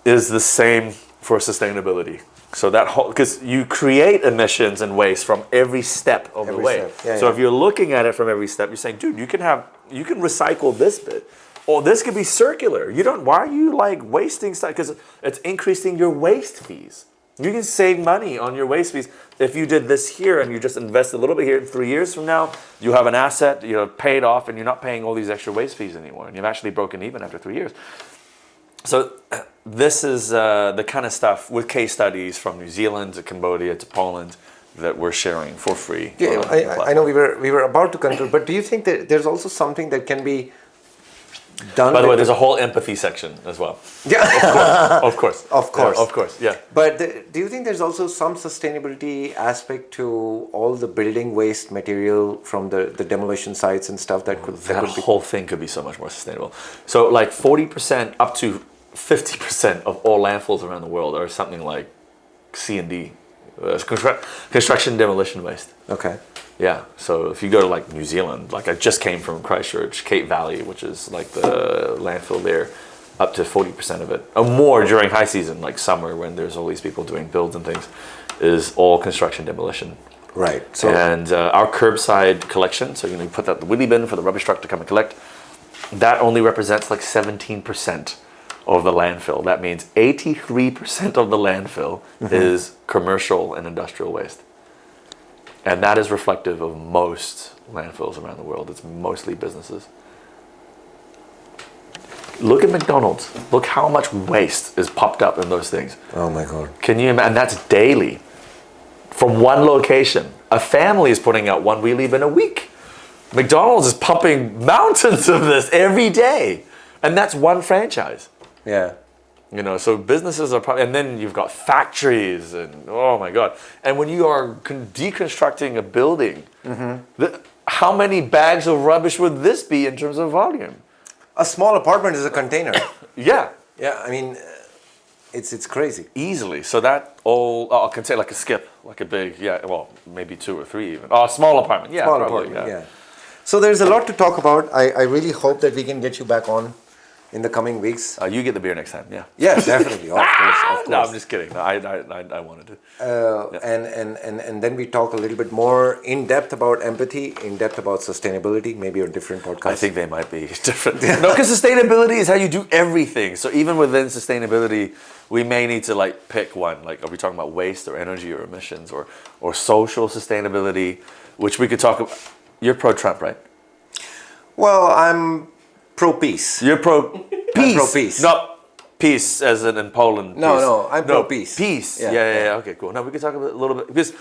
is the same for sustainability. So that whole, because you create emissions and waste from every step of the way. So if you're looking at it from every step, you're saying, dude, you can recycle this bit, or this could be circular. Why are you like wasting stuff? Because it's increasing your waste fees. You can save money on your waste fees if you did this here and you just invest a little bit here. 3 years from now, you have an asset, paid off, and you're not paying all these extra waste fees anymore, and you've actually broken even after 3 years. So this is the kind of stuff with case studies from New Zealand to Cambodia to Poland that we're sharing for free. Yeah, I know we were about to conclude, but do you think that there's also something that can be done? By the way, there's a whole empathy section as well. Yeah, of course. Yeah. But do you think there's also some sustainability aspect to all the building waste material from the demolition sites and stuff that could whole thing could be so much more sustainable. So like 40% up to 50% of all landfills around the world are something like C&D, construction demolition waste. Okay. Yeah, so if you go to like New Zealand, like I just came from Christchurch, Cape Valley, which is like the landfill there, up to 40% of it, or more during high season, like summer when there's all these people doing builds and things, is all construction demolition. Right. So and our curbside collection, so you put that in the wheelie bin for the rubbish truck to come and collect, that only represents like 17% of the landfill. That means 83% of the landfill is commercial and industrial waste. And that is reflective of most landfills around the world. It's mostly businesses. Look at McDonald's. Look how much waste is popped up in those things. Oh my God. Can you imagine? And that's daily. From one location. A family is putting out one wheelie bin a week. McDonald's is pumping mountains of this every day. And that's one franchise. Yeah. So businesses are probably, and then you've got factories, and oh my God. And when you are deconstructing a building, how many bags of rubbish would this be in terms of volume? A small apartment is a container. Yeah. Yeah, I mean, it's crazy. Easily. So that I can say like a skip, like a big, maybe 2 or 3 even. Oh, a small apartment. Yeah, small probably, apartment, yeah. So there's a lot to talk about. I really hope that we can get you back on in the coming weeks. You get the beer next time, yeah. Yeah, definitely, of course. No, I'm just kidding. No, I wanted to. And then we talk a little bit more in depth about empathy, in depth about sustainability, maybe on different podcasts. I think they might be different. No, because sustainability is how you do everything. So even within sustainability, we may need to like pick one. Like, are we talking about waste or energy or emissions or social sustainability, which we could talk about. You're pro-Trump, right? Well, I'm pro-peace. You're pro-peace? I'm pro-peace. Not peace as in Poland. No, I'm pro-peace. Peace. Yeah. Okay, cool. Now we can talk a little bit, because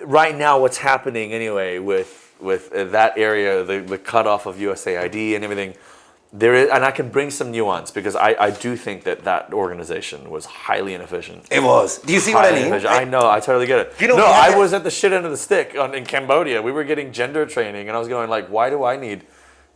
right now what's happening anyway with that area, the cutoff of USAID and everything, there is, and I can bring some nuance, because I do think that organization was highly inefficient. It was. Do you see what I mean? I know. I totally get it. I was at the shit end of the stick in Cambodia. We were getting gender training, and I was going like, why do I need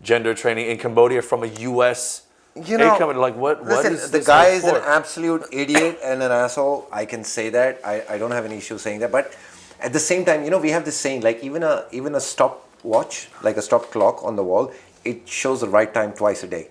gender training in Cambodia from a U.S. company? Like, what listen, is the this guy is for? an absolute idiot and an asshole. I can say that. I don't have any issue saying that. But at the same time, we have this saying, like even a stopwatch, like a stop clock on the wall, it shows the right time twice a day.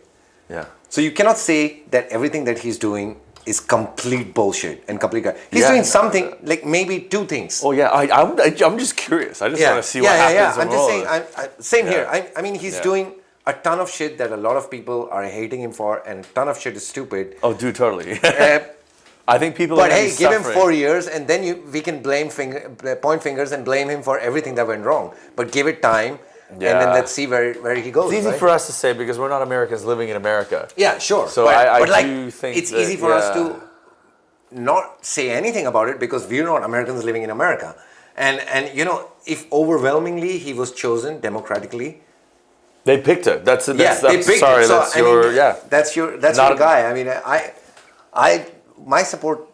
Yeah. So you cannot say that everything that he's doing is complete bullshit and complete. He's doing something, like maybe 2 things. Oh yeah, I'm just curious. I just want to see what happens. Yeah. I'm just saying. Same here. I mean, he's doing a ton of shit that a lot of people are hating him for, and a ton of shit is stupid. Oh, dude, totally. I think people. But hey, give him 4 years, and then we can point fingers and blame him for everything that went wrong. But give it time. Yeah. And then let's see where he goes. It's easy for us to say because we're not Americans living in America. Yeah, sure. So I do think it's easy for us to not say anything about it because we're not Americans living in America. And if overwhelmingly he was chosen democratically, they picked it. That's they picked it. So, that's your guy. I mean, my support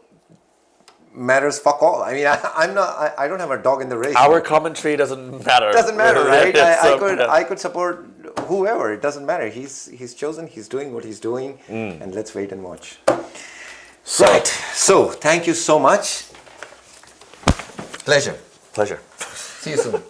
matters fuck all. I mean, I don't have a dog in the race. Our commentary doesn't matter. Doesn't matter, right? I could support whoever. It doesn't matter. He's chosen. He's doing what he's doing, and let's wait and watch. Right. So thank you so much. Pleasure. See you soon.